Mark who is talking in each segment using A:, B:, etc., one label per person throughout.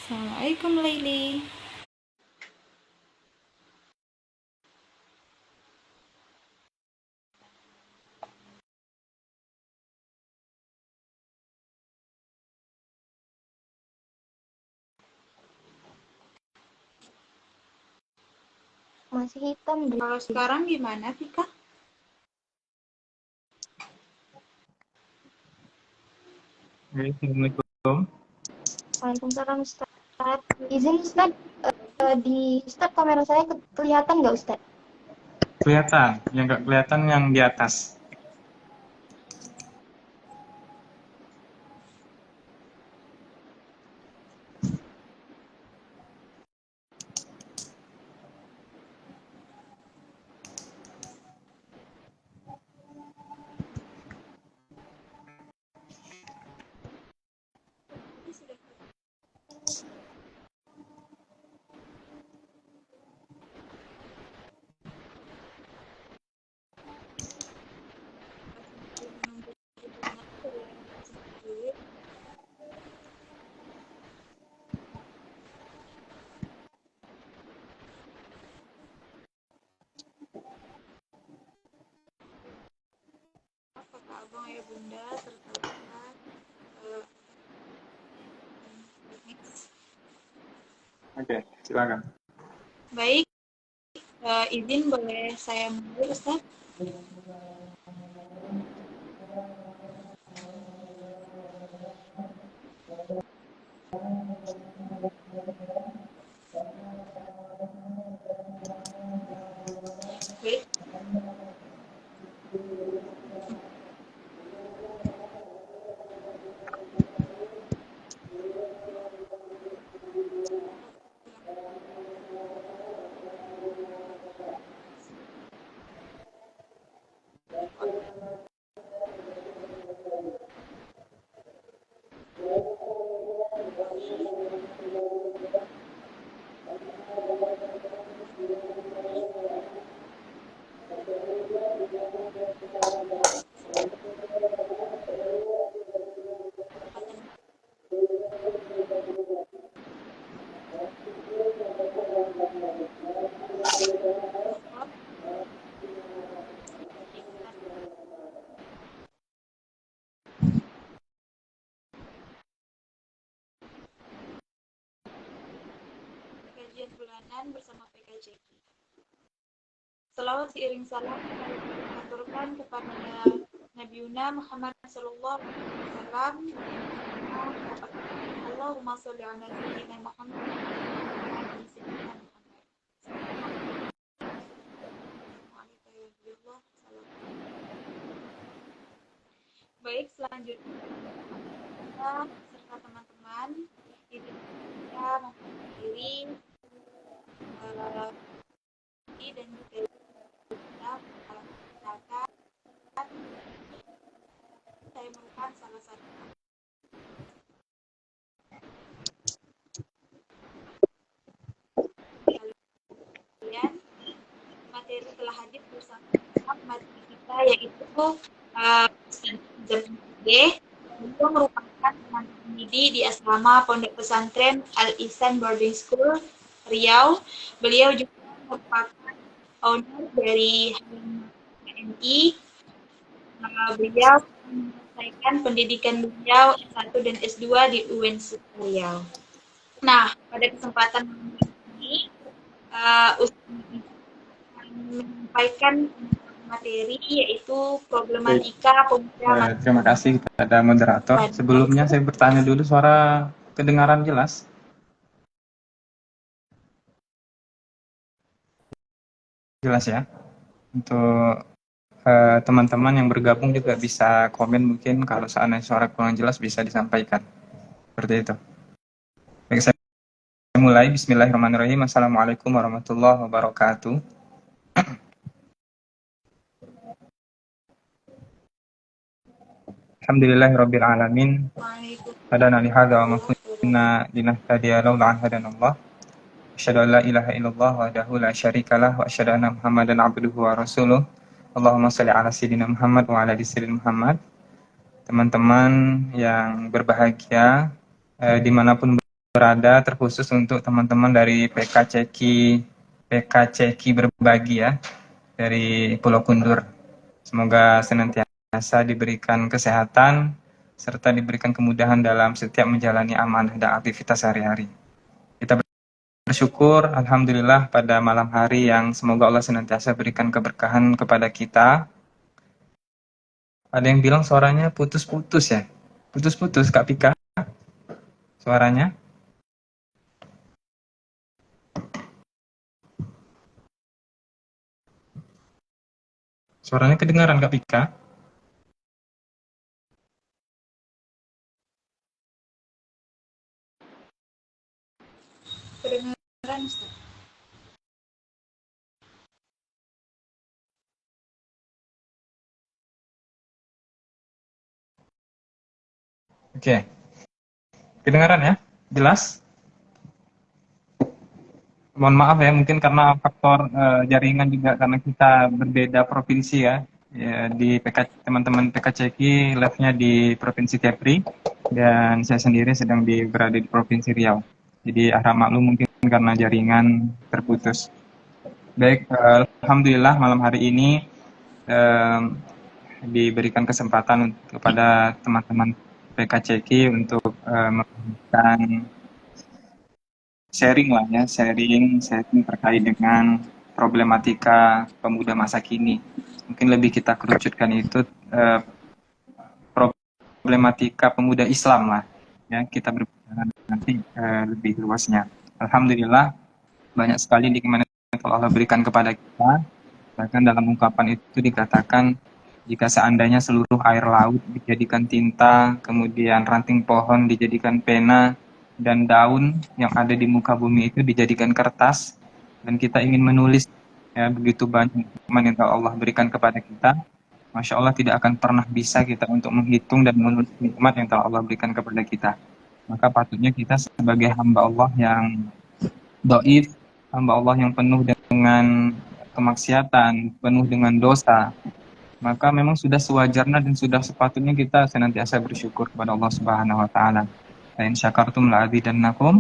A: Assalamualaikum Laili.
B: Masih hitam deh.
A: Kalau sekarang gimana, Tika?
C: Assalamualaikum.
B: Waalaikumsalam Ustaz. Izin Ustaz, di Ustaz kamera saya kelihatan nggak Ustaz?
C: Kelihatan, yang nggak kelihatan yang di atas.
A: Kakak abang ya bunda serta Ustaz,
C: Oke, silakan.
A: baik, izin boleh saya mulai Ustaz? Baik, kajian bulanan bersama PKJK. Selawat seiring salam diaturkan kepada Nabi Muhammad Sallallahu Alaihi Wasallam. Allahumma sholli ala Sayyidina Muhammad wa ala Sayyidina Muhammad. Baik, selanjutnya kita serta teman-teman itu kita mempelajari dan juga kita menggunakan saya merupakan salah satu kalian materi telah hadir bersama materi kita yaitu beliau merupakan teman pendidik di asrama Pondok Pesantren Al Ihsan Boarding School Riau. Beliau juga merupakan owner dari HMI. Beliau menyelesaikan pendidikan beliau S1 dan S2 di UIN Riau. Nah, pada kesempatan ini Ustaz menyampaikan materi yaitu problematika pemuda.
C: Terima kasih kepada moderator. Sebelumnya saya bertanya dulu, suara kedengaran jelas? Jelas ya? Untuk teman-teman yang bergabung juga bisa komen, mungkin kalau seandainya suara kurang jelas bisa disampaikan. Seperti itu. Baik, saya mulai. Bismillahirrahmanirrahim. Assalamualaikum warahmatullahi wabarakatuh. Alhamdulillahirabbil alamin. Hadana li hadza wa ma kunna linahtadiya laula an hadanallah. Asyhadu an la ilaha illallah wahdahu la syarikalah wa asyhadu anna Muhammadan abduhu wa rasuluh. Allahumma shalli ala sayyidina Muhammad wa ala ali sayyidina Muhammad. Teman-teman yang berbahagia dimanapun berada, terkhusus untuk teman-teman dari PKCQ Berbagi ya, dari Pulau Kundur. Semoga senantiasa diberikan kesehatan serta diberikan kemudahan dalam setiap menjalani amanah dan aktivitas sehari-hari. Kita bersyukur, alhamdulillah, pada malam hari yang semoga Allah senantiasa berikan keberkahan kepada kita. Ada yang bilang suaranya putus-putus ya? Putus-putus, Kak Pika, suaranya? Suaranya kedengaran, Kak Pika?
A: Kedengaran, Ustaz.
C: Oke, kedengaran ya? Jelas? Mohon maaf ya, mungkin karena faktor jaringan juga karena kita berbeda provinsi ya. Ya, di teman-teman PKCQ live-nya di Provinsi Kepri dan saya sendiri sedang berada di Provinsi Riau. Jadi harap maklum mungkin karena jaringan terputus. Baik, alhamdulillah malam hari ini diberikan kesempatan kepada teman-teman PKCQ untuk memberikan sharing lah ya, sharing terkait dengan problematika pemuda masa kini. Mungkin lebih kita kerucutkan itu problematika pemuda Islam lah ya, kita berbicara nanti lebih luasnya. Alhamdulillah banyak sekali nikmat yang Allah berikan kepada kita. Bahkan dalam ungkapan itu dikatakan jika seandainya seluruh air laut dijadikan tinta, kemudian ranting pohon dijadikan pena, dan daun yang ada di muka bumi itu dijadikan kertas, dan kita ingin menulis ya, begitu banyak nikmat yang Allah berikan kepada kita, Masya Allah tidak akan pernah bisa kita untuk menghitung dan menulis nikmat yang telah Allah berikan kepada kita. Maka patutnya kita sebagai hamba Allah yang doif, hamba Allah yang penuh dengan kemaksiatan, penuh dengan dosa, maka memang sudah sewajarnya dan sudah sepatutnya kita senantiasa bersyukur kepada Allah Subhanahu wa taala. La in syakartum la azidannakum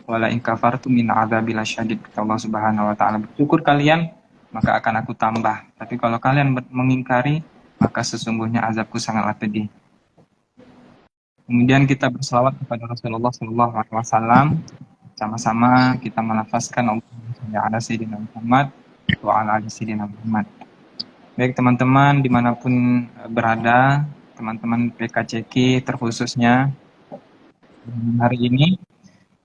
C: wa la in kafartum min adzabil syadid. Allah Subhanahu wa taala, bersyukur kalian maka akan aku tambah. Tapi kalau kalian mengingkari maka sesungguhnya azabku sangatlah pedih. Kemudian kita berselawat kepada Rasulullah sallallahu alaihi wasallam. Sama-sama kita melafazkan Allahumma ala sayyidina Muhammad wa ala ali sayyidina Muhammad. Baik teman-teman dimanapun berada, teman-teman PKCQ terkhususnya, hari ini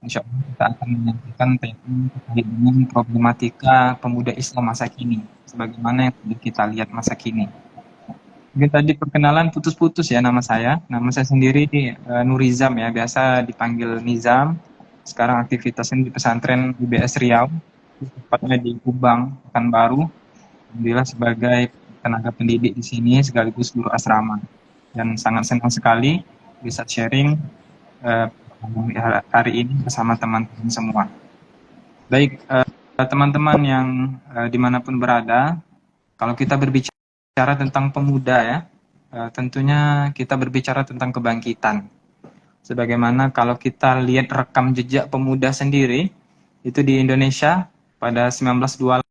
C: insya Allah kita akan menyampaikan tema terkait dengan problematika pemuda Islam masa kini, sebagaimana yang sudah kita lihat masa kini. Mungkin tadi perkenalan putus-putus ya nama saya sendiri Nurizam ya, biasa dipanggil Nizam. Sekarang aktivitasnya di pesantren IBS Riau, tepatnya di Kubang, Pekanbaru. Alhamdulillah sebagai tenaga pendidik di sini sekaligus guru asrama, dan sangat senang sekali bisa sharing hari ini bersama teman-teman semua. Baik teman-teman yang dimanapun berada, kalau kita berbicara tentang pemuda ya, tentunya kita berbicara tentang kebangkitan. Sebagaimana kalau kita lihat rekam jejak pemuda sendiri, itu di Indonesia pada 1928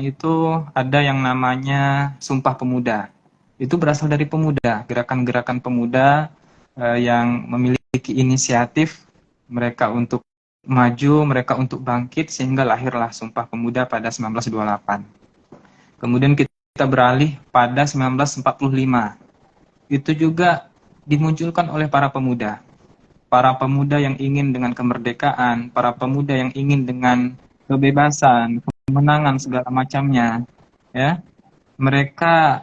C: itu ada yang namanya Sumpah Pemuda. Itu berasal dari pemuda, gerakan-gerakan pemuda yang memiliki inisiatif mereka untuk maju, mereka untuk bangkit, sehingga lahirlah Sumpah Pemuda pada 1928. Kemudian kita beralih pada 1945. Itu juga dimunculkan oleh para pemuda yang ingin dengan kemerdekaan, para pemuda yang ingin dengan kebebasan, kemenangan segala macamnya, ya. Mereka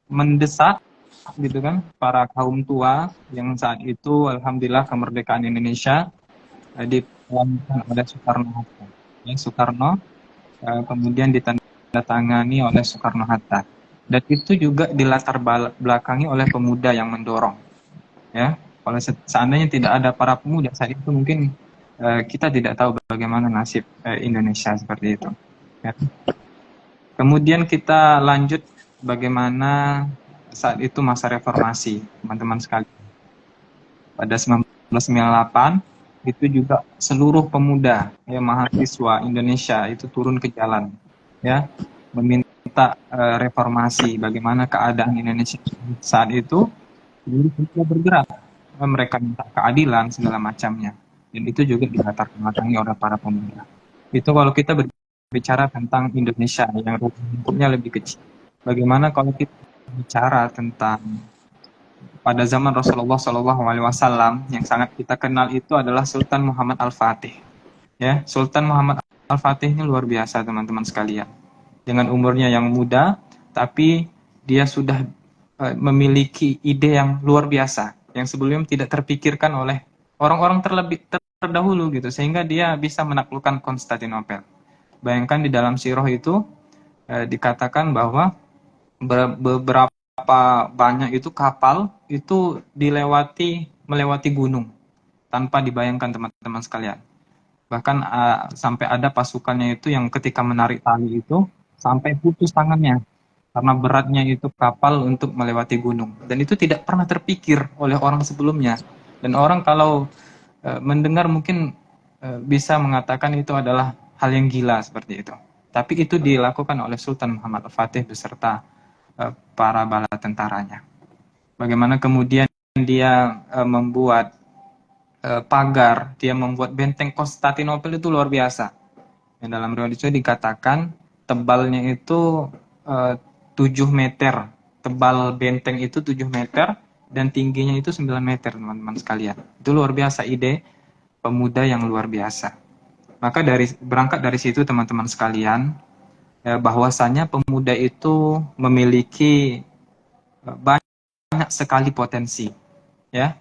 C: mendesak gitu kan para kaum tua yang saat itu alhamdulillah kemerdekaan Indonesia diperankan oleh Soekarno-Hatta. Ya, Soekarno kemudian ditandatangani oleh Soekarno-Hatta. Dan itu juga dilatar belakangi oleh pemuda yang mendorong, ya. Kalau seandainya tidak ada para pemuda saat itu, mungkin kita tidak tahu bagaimana nasib Indonesia seperti itu. Ya. Kemudian kita lanjut bagaimana saat itu masa reformasi, teman-teman sekalian. Pada 1998 itu juga seluruh pemuda ya mahasiswa Indonesia itu turun ke jalan ya meminta reformasi bagaimana keadaan Indonesia saat itu. Jadi mereka bergerak, mereka minta keadilan segala macamnya, dan itu juga dilatar belakangi oleh para pemuda. Itu kalau kita berbicara tentang Indonesia yang lingkupnya lebih kecil. Bagaimana kalau kita bicara tentang pada zaman Rasulullah Shallallahu Alaihi Wasallam yang sangat kita kenal itu adalah Sultan Muhammad Al-Fatih. Ya, Sultan Muhammad Al-Fatih ini luar biasa teman-teman sekalian. Dengan umurnya yang muda, tapi dia sudah memiliki ide yang luar biasa, yang sebelumnya tidak terpikirkan oleh orang-orang terdahulu gitu, sehingga dia bisa menaklukkan Konstantinopel. Bayangkan di dalam sirah itu dikatakan bahwa beberapa banyak itu kapal itu melewati gunung tanpa dibayangkan teman-teman sekalian. Bahkan sampai ada pasukannya itu yang ketika menarik tali itu sampai putus tangannya karena beratnya itu kapal untuk melewati gunung, dan itu tidak pernah terpikir oleh orang sebelumnya. Dan orang kalau mendengar mungkin bisa mengatakan itu adalah hal yang gila seperti itu, tapi itu dilakukan oleh Sultan Muhammad Al-Fatih beserta para bala tentaranya. Bagaimana kemudian dia membuat pagar, dia membuat benteng Konstantinopel itu luar biasa. Yang dalam riwayat itu dikatakan tebalnya itu 7 meter, tebal benteng itu 7 meter, dan tingginya itu 9 meter, teman-teman sekalian. Itu luar biasa, ide pemuda yang luar biasa. Maka berangkat dari situ teman-teman sekalian, bahwasanya pemuda itu memiliki banyak sekali potensi, ya,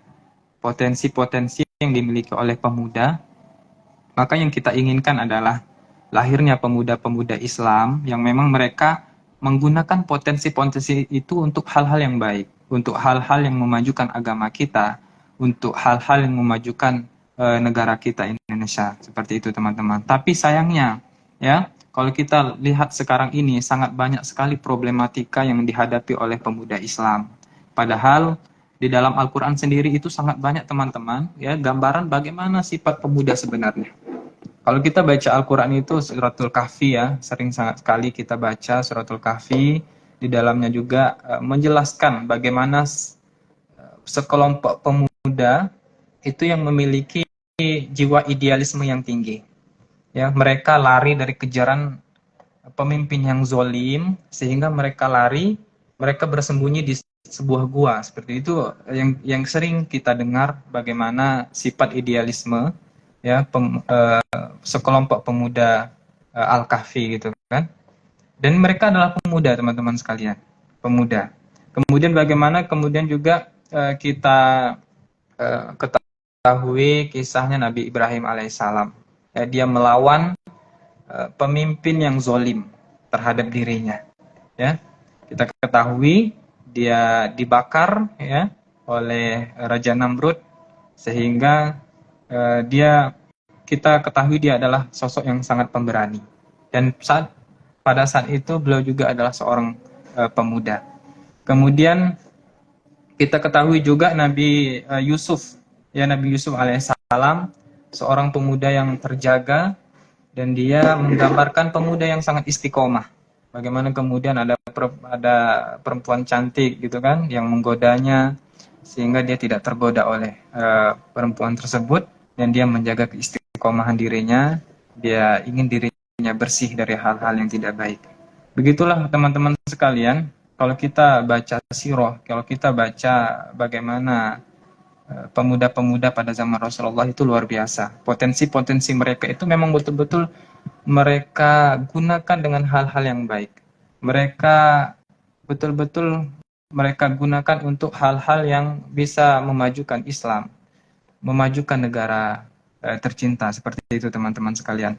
C: potensi-potensi yang dimiliki oleh pemuda. Maka yang kita inginkan adalah lahirnya pemuda-pemuda Islam yang memang mereka menggunakan potensi-potensi itu untuk hal-hal yang baik, untuk hal-hal yang memajukan agama kita, untuk hal-hal yang memajukan negara kita Indonesia, seperti itu teman-teman. Tapi sayangnya, ya, kalau kita lihat sekarang ini sangat banyak sekali problematika yang dihadapi oleh pemuda Islam. Padahal di dalam Al-Quran sendiri itu sangat banyak teman-teman, ya, gambaran bagaimana sifat pemuda sebenarnya. Kalau kita baca Al-Quran itu Suratul Kahfi, ya, sering sangat sekali kita baca Suratul Kahfi. Di dalamnya juga menjelaskan bagaimana sekelompok pemuda itu yang memiliki jiwa idealisme yang tinggi. Ya, mereka lari dari kejaran pemimpin yang zolim, sehingga mereka bersembunyi di sebuah gua. Seperti itu yang sering kita dengar, bagaimana sifat idealisme, ya, sekelompok pemuda Al-Kahfi gitu kan. Dan mereka adalah pemuda, teman-teman sekalian, pemuda. Kemudian bagaimana kemudian juga kita ketahui kisahnya Nabi Ibrahim alaihissalam. Ya, dia melawan pemimpin yang zolim terhadap dirinya. Ya, kita ketahui dia dibakar, ya, oleh Raja Namrud, sehingga kita ketahui dia adalah sosok yang sangat pemberani. Dan pada saat itu beliau juga adalah seorang pemuda. Kemudian kita ketahui juga Nabi Yusuf, ya, Nabi Yusuf alaihissalam, seorang pemuda yang terjaga, dan dia menggambarkan pemuda yang sangat istiqomah. Bagaimana kemudian ada perempuan cantik gitu kan yang menggodanya, sehingga dia tidak tergoda oleh perempuan tersebut, dan dia menjaga keistiqomahan dirinya. Dia ingin dirinya bersih dari hal-hal yang tidak baik. Begitulah teman-teman sekalian, kalau kita baca sirah, kalau kita baca bagaimana pemuda-pemuda pada zaman Rasulullah itu luar biasa. Potensi-potensi mereka itu memang betul-betul mereka gunakan dengan hal-hal yang baik. Mereka betul-betul mereka gunakan untuk hal-hal yang bisa memajukan Islam, memajukan negara tercinta, seperti itu teman-teman sekalian.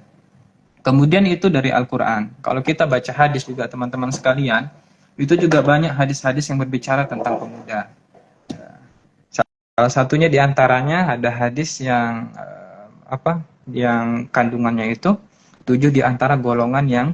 C: Kemudian itu dari Al-Quran. Kalau kita baca hadis juga teman-teman sekalian, itu juga banyak hadis-hadis yang berbicara tentang pemuda. Salah satunya diantaranya ada hadis yang yang kandungannya itu 7 diantara golongan yang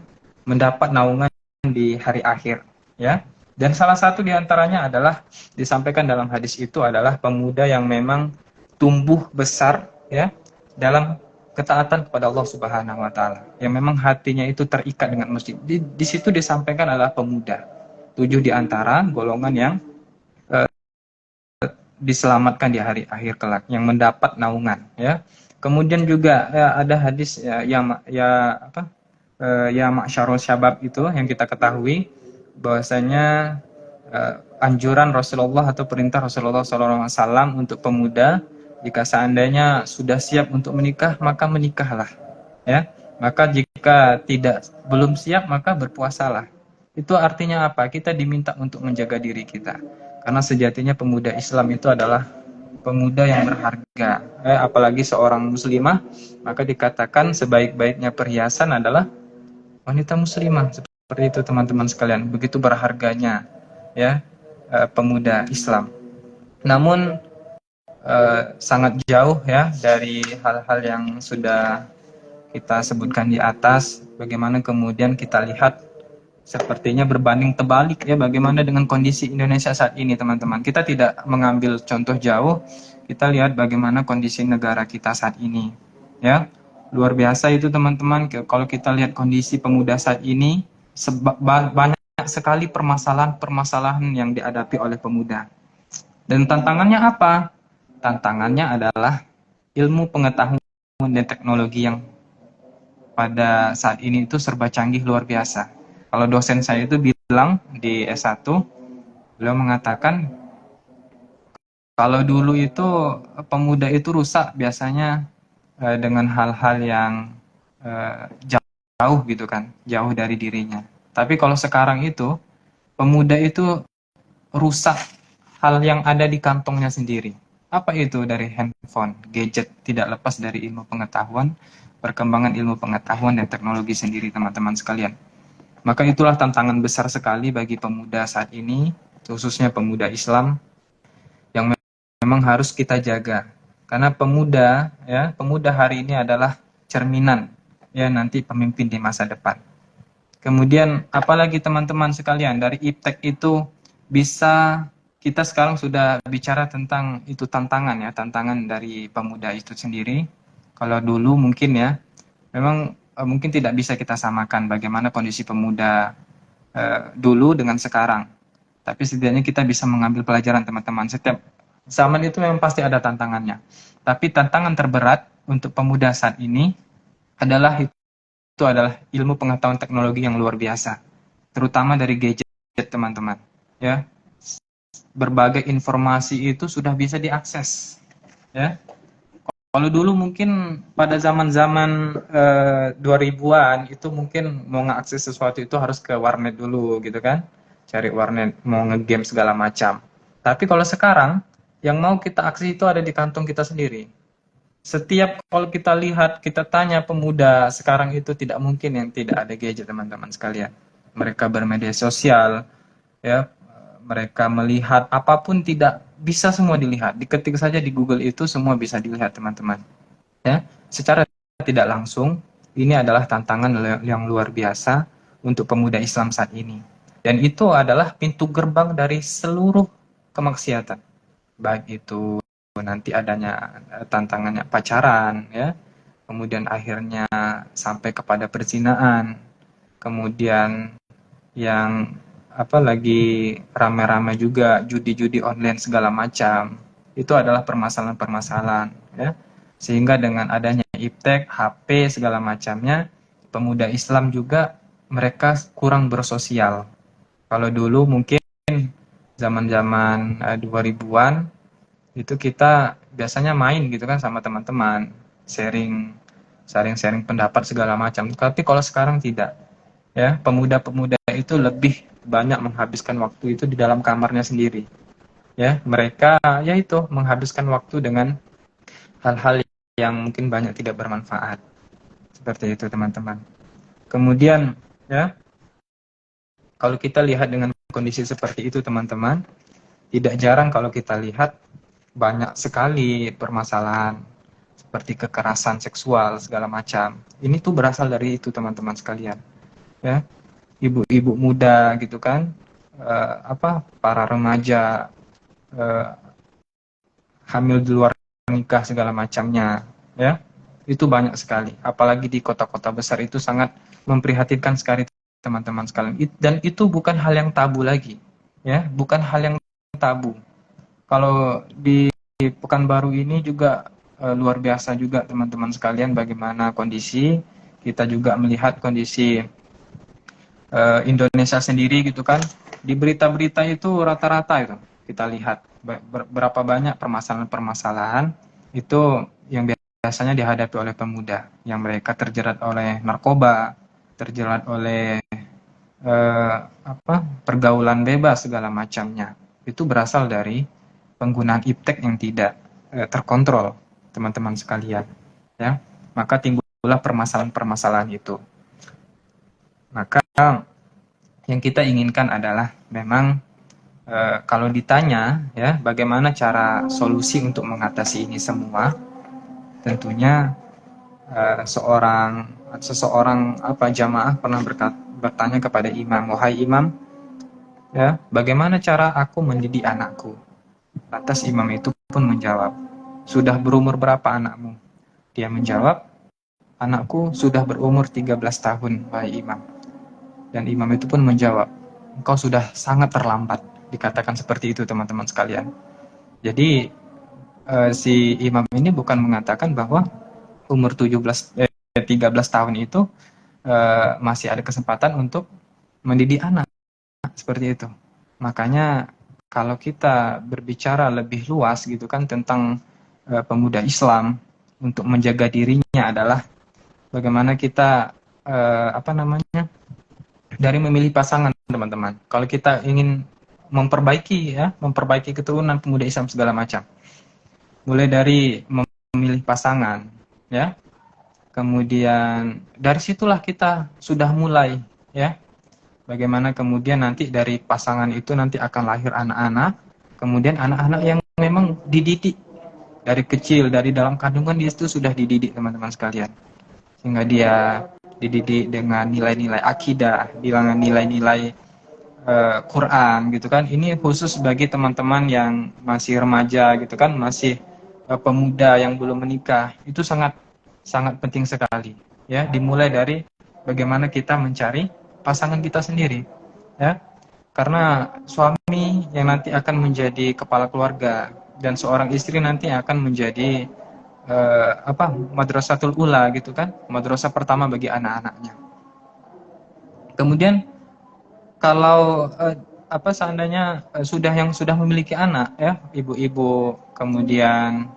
C: mendapat naungan di hari akhir, ya. Dan salah satu diantaranya adalah disampaikan dalam hadis itu adalah pemuda yang memang tumbuh besar, ya, dalam ketaatan kepada Allah Subhanahu wa taala. Yang memang hatinya itu terikat dengan masjid. Di situ disampaikan adalah pemuda. 7 di antara golongan yang diselamatkan di hari akhir kelak, yang mendapat naungan, ya. Kemudian juga ada hadis ya ma'syarul syabab itu yang kita ketahui bahwasanya anjuran Rasulullah atau perintah Rasulullah SAW untuk pemuda, jika seandainya sudah siap untuk menikah maka menikahlah, ya. Maka jika belum siap maka berpuasalah. Itu artinya apa? Kita diminta untuk menjaga diri kita, karena sejatinya pemuda Islam itu adalah pemuda yang berharga. Apalagi seorang muslimah, maka dikatakan sebaik-baiknya perhiasan adalah wanita muslimah. Seperti itu teman-teman sekalian. Begitu berharganya, ya, pemuda Islam. Namun sangat jauh, ya, dari hal-hal yang sudah kita sebutkan di atas. Bagaimana kemudian kita lihat sepertinya berbanding terbalik, ya, bagaimana dengan kondisi Indonesia saat ini, teman-teman. Kita tidak mengambil contoh jauh, kita lihat bagaimana kondisi negara kita saat ini, ya. Luar biasa itu, teman-teman. Kalau kita lihat kondisi pemuda saat ini, banyak sekali permasalahan-permasalahan yang dihadapi oleh pemuda. Dan tantangannya apa? Tantangannya adalah ilmu pengetahuan dan teknologi yang pada saat ini itu serba canggih, luar biasa. Kalau dosen saya itu bilang di S1, beliau mengatakan kalau dulu itu pemuda itu rusak biasanya dengan hal-hal yang jauh gitu kan, jauh dari dirinya. Tapi kalau sekarang itu pemuda itu rusak hal yang ada di kantongnya sendiri. Apa itu? Dari handphone, gadget, tidak lepas dari ilmu pengetahuan, perkembangan ilmu pengetahuan dan teknologi sendiri, teman-teman sekalian. Maka itulah tantangan besar sekali bagi pemuda saat ini, khususnya pemuda Islam, yang memang harus kita jaga. Karena pemuda, ya, pemuda hari ini adalah cerminan, ya, nanti pemimpin di masa depan. Kemudian apalagi teman-teman sekalian, dari IPTEK itu bisa, kita sekarang sudah bicara tentang itu tantangan, ya, tantangan dari pemuda itu sendiri. Kalau dulu mungkin, ya, memang mungkin tidak bisa kita samakan bagaimana kondisi pemuda dulu dengan sekarang. Tapi setidaknya kita bisa mengambil pelajaran, teman-teman. Setiap zaman itu memang pasti ada tantangannya. Tapi tantangan terberat untuk pemuda saat ini adalah itu adalah ilmu pengetahuan teknologi yang luar biasa, terutama dari gadget, teman-teman. Ya, berbagai informasi itu sudah bisa diakses. Ya. Kalau dulu mungkin pada zaman-zaman 2000-an itu mungkin mau ngakses sesuatu itu harus ke warnet dulu gitu kan. Cari warnet, mau ngegame segala macam. Tapi kalau sekarang yang mau kita akses itu ada di kantong kita sendiri. Setiap kalau kita lihat, kita tanya pemuda sekarang itu tidak mungkin yang tidak ada gadget, teman-teman sekalian. Mereka bermedia sosial, ya. Mereka melihat apapun tidak bisa semua dilihat. Diketik saja di Google itu semua bisa dilihat, teman-teman. Ya, secara tidak langsung ini adalah tantangan yang luar biasa untuk pemuda Islam saat ini. Dan itu adalah pintu gerbang dari seluruh kemaksiatan. Baik itu nanti adanya tantangannya pacaran, ya. Kemudian akhirnya sampai kepada perzinaan. Kemudian yang lagi rame-rame juga judi-judi online segala macam. Itu adalah permasalahan-permasalahan, ya. Sehingga dengan adanya iptek, HP segala macamnya, pemuda Islam juga mereka kurang bersosial. Kalau dulu mungkin zaman-zaman 2000-an itu kita biasanya main gitu kan sama teman-teman, sharing pendapat segala macam. Tapi kalau sekarang tidak. Ya, pemuda-pemuda itu lebih banyak menghabiskan waktu itu di dalam kamarnya sendiri. Ya, mereka yaitu menghabiskan waktu dengan hal-hal yang mungkin banyak tidak bermanfaat. Seperti itu, teman-teman. Kemudian, ya, kalau kita lihat dengan kondisi seperti itu, teman-teman, tidak jarang kalau kita lihat banyak sekali permasalahan seperti kekerasan seksual segala macam. Ini tuh berasal dari itu, teman-teman sekalian. Ya, ibu-ibu muda gitu kan, para remaja hamil di luar nikah segala macamnya, ya. Itu banyak sekali. Apalagi di kota-kota besar itu sangat memprihatinkan sekali teman-teman sekalian. Dan itu bukan hal yang tabu lagi, ya, bukan hal yang tabu. Kalau di Pekanbaru ini juga luar biasa juga teman-teman sekalian bagaimana kondisi. Kita juga melihat kondisi Indonesia sendiri gitu kan. Di berita-berita itu rata-rata itu kita lihat berapa banyak permasalahan-permasalahan itu yang biasanya dihadapi oleh pemuda, yang mereka terjerat oleh narkoba, terjerat oleh pergaulan bebas segala macamnya. Itu berasal dari penggunaan iptek yang tidak terkontrol, teman-teman sekalian, ya. Maka timbullah permasalahan-permasalahan itu. Maka yang kita inginkan adalah memang kalau ditanya ya bagaimana cara solusi untuk mengatasi ini semua, tentunya seseorang jamaah pernah bertanya kepada imam, wahai imam, ya, bagaimana cara aku mendidik anakku? Lantas imam itu pun menjawab, sudah berumur berapa anakmu? Dia menjawab, anakku sudah berumur 13 tahun, wahai imam. Dan imam itu pun menjawab, engkau sudah sangat terlambat. Dikatakan seperti itu teman-teman sekalian. Jadi si imam ini bukan mengatakan bahwa umur 13 tahun itu masih ada kesempatan untuk mendidik anak seperti itu. Makanya kalau kita berbicara lebih luas gitu kan tentang pemuda Islam untuk menjaga dirinya adalah bagaimana kita dari memilih pasangan, teman-teman. Kalau kita ingin memperbaiki keturunan pemuda Islam segala macam, mulai dari memilih pasangan, ya. Kemudian dari situlah kita sudah mulai, ya. Bagaimana kemudian nanti dari pasangan itu nanti akan lahir anak-anak, kemudian anak-anak yang memang dididik dari kecil, dari dalam kandungan dia itu sudah dididik, teman-teman sekalian. Sehingga dia dididik dengan nilai-nilai akidah, dengan nilai-nilai Quran gitu kan. Ini khusus bagi teman-teman yang masih remaja gitu kan, masih pemuda yang belum menikah. Itu sangat sangat penting sekali, ya. Dimulai dari bagaimana kita mencari pasangan kita sendiri, ya. Karena suami yang nanti akan menjadi kepala keluarga dan seorang istri nanti akan menjadi madrasatul ula gitu kan, madrasah pertama bagi anak-anaknya. Kemudian kalau seandainya sudah memiliki anak, ya, ibu-ibu, kemudian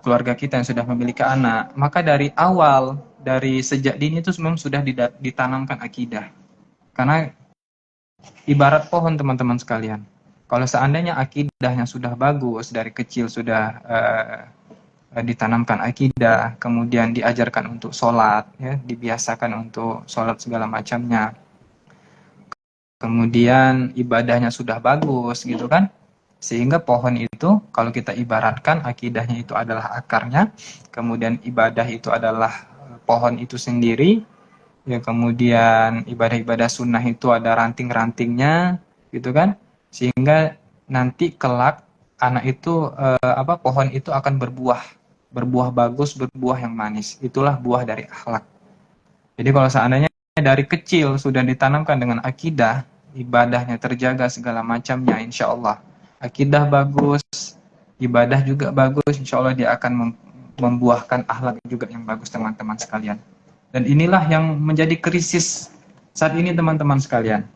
C: keluarga kita yang sudah memiliki anak, maka dari awal, dari sejak dini itu memang sudah ditanamkan akidah. Karena ibarat pohon, teman-teman sekalian. Kalau seandainya akidahnya sudah bagus, dari kecil sudah ditanamkan akidah, kemudian diajarkan untuk sholat, ya, dibiasakan untuk sholat segala macamnya, kemudian ibadahnya sudah bagus gitu kan, sehingga pohon itu kalau kita ibaratkan akidahnya itu adalah akarnya, kemudian ibadah itu adalah pohon itu sendiri, ya, kemudian ibadah-ibadah sunnah itu ada ranting-rantingnya gitu kan, sehingga nanti kelak anak itu pohon itu akan berbuah bagus, berbuah yang manis. Itulah buah dari akhlak. Jadi kalau seandainya dari kecil sudah ditanamkan dengan akidah, ibadahnya terjaga segala macamnya, insya Allah akidah bagus, ibadah juga bagus, insya Allah dia akan membuahkan akhlak juga yang bagus, teman-teman sekalian. Dan inilah yang menjadi krisis saat ini, teman-teman sekalian.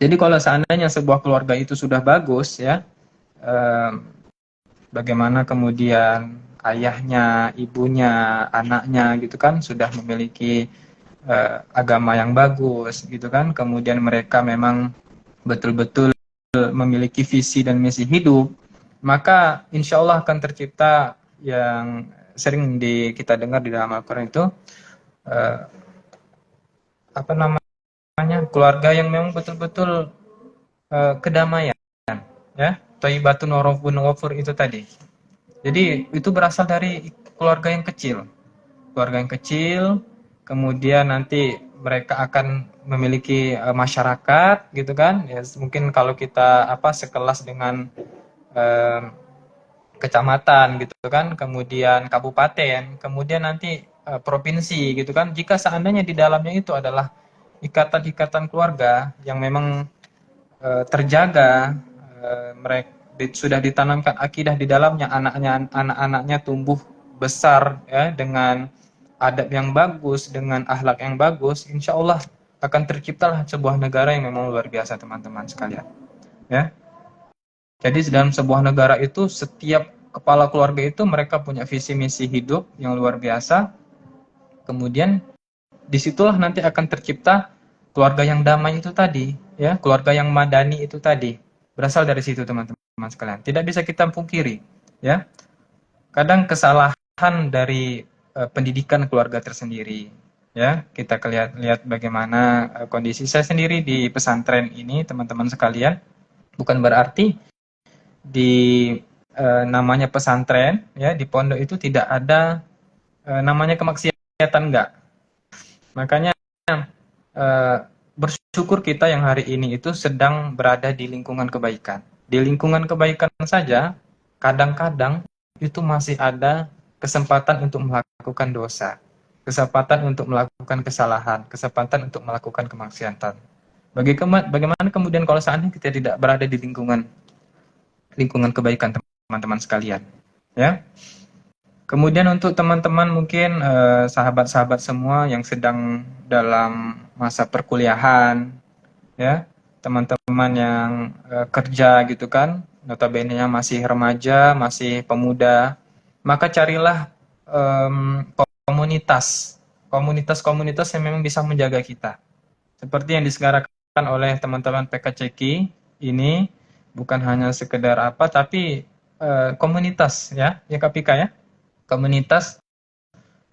C: Jadi kalau seandainya sebuah keluarga itu sudah bagus, ya, bagaimana kemudian ayahnya, ibunya, anaknya gitu kan sudah memiliki agama yang bagus gitu kan, kemudian mereka memang betul-betul memiliki visi dan misi hidup, maka insya Allah akan tercipta yang sering kita dengar di dalam Al-Quran itu keluarga yang memang betul-betul kedamaian, ya, thayyibatun wa rabbun ghafur itu tadi. Jadi itu berasal dari keluarga yang kecil, kemudian nanti mereka akan memiliki masyarakat gitu kan, ya, mungkin kalau kita sekelas dengan kecamatan gitu kan, kemudian kabupaten, kemudian nanti provinsi gitu kan. Jika seandainya di dalamnya itu adalah ikatan-ikatan keluarga yang memang terjaga, mereka sudah ditanamkan akidah di dalamnya, anak-anaknya tumbuh besar ya dengan adab yang bagus, dengan akhlak yang bagus, insya Allah akan terciptalah sebuah negara yang memang luar biasa teman-teman sekalian. Ya, jadi dalam sebuah negara itu setiap kepala keluarga itu mereka punya visi misi hidup yang luar biasa. Kemudian disitulah nanti akan tercipta keluarga yang damai itu tadi, ya, keluarga yang madani itu tadi. Berasal dari situ teman-teman sekalian. Tidak bisa kita pungkiri, ya. Kadang kesalahan dari pendidikan keluarga tersendiri, ya. Kita lihat bagaimana kondisi saya sendiri di pesantren ini, teman-teman sekalian. Bukan berarti di namanya pesantren, ya, di pondok itu tidak ada namanya kemaksiatan, enggak. Makanya bersyukur kita yang hari ini itu sedang berada di lingkungan kebaikan. Di lingkungan kebaikan saja, kadang-kadang itu masih ada kesempatan untuk melakukan dosa, kesempatan untuk melakukan kesalahan, kesempatan untuk melakukan kemaksiatan. Bagaimana kemudian kalau seandainya kita tidak berada di lingkungan kebaikan, teman-teman sekalian, ya. Kemudian untuk teman-teman mungkin sahabat-sahabat semua yang sedang dalam masa perkuliahan, ya, teman-teman yang kerja gitu kan, notabene-nya masih remaja, masih pemuda, maka carilah komunitas yang memang bisa menjaga kita. Seperti yang diselenggarakan oleh teman-teman PKCK ini, bukan hanya sekedar apa, tapi komunitas, ya Kak Pika, ya. Komunitas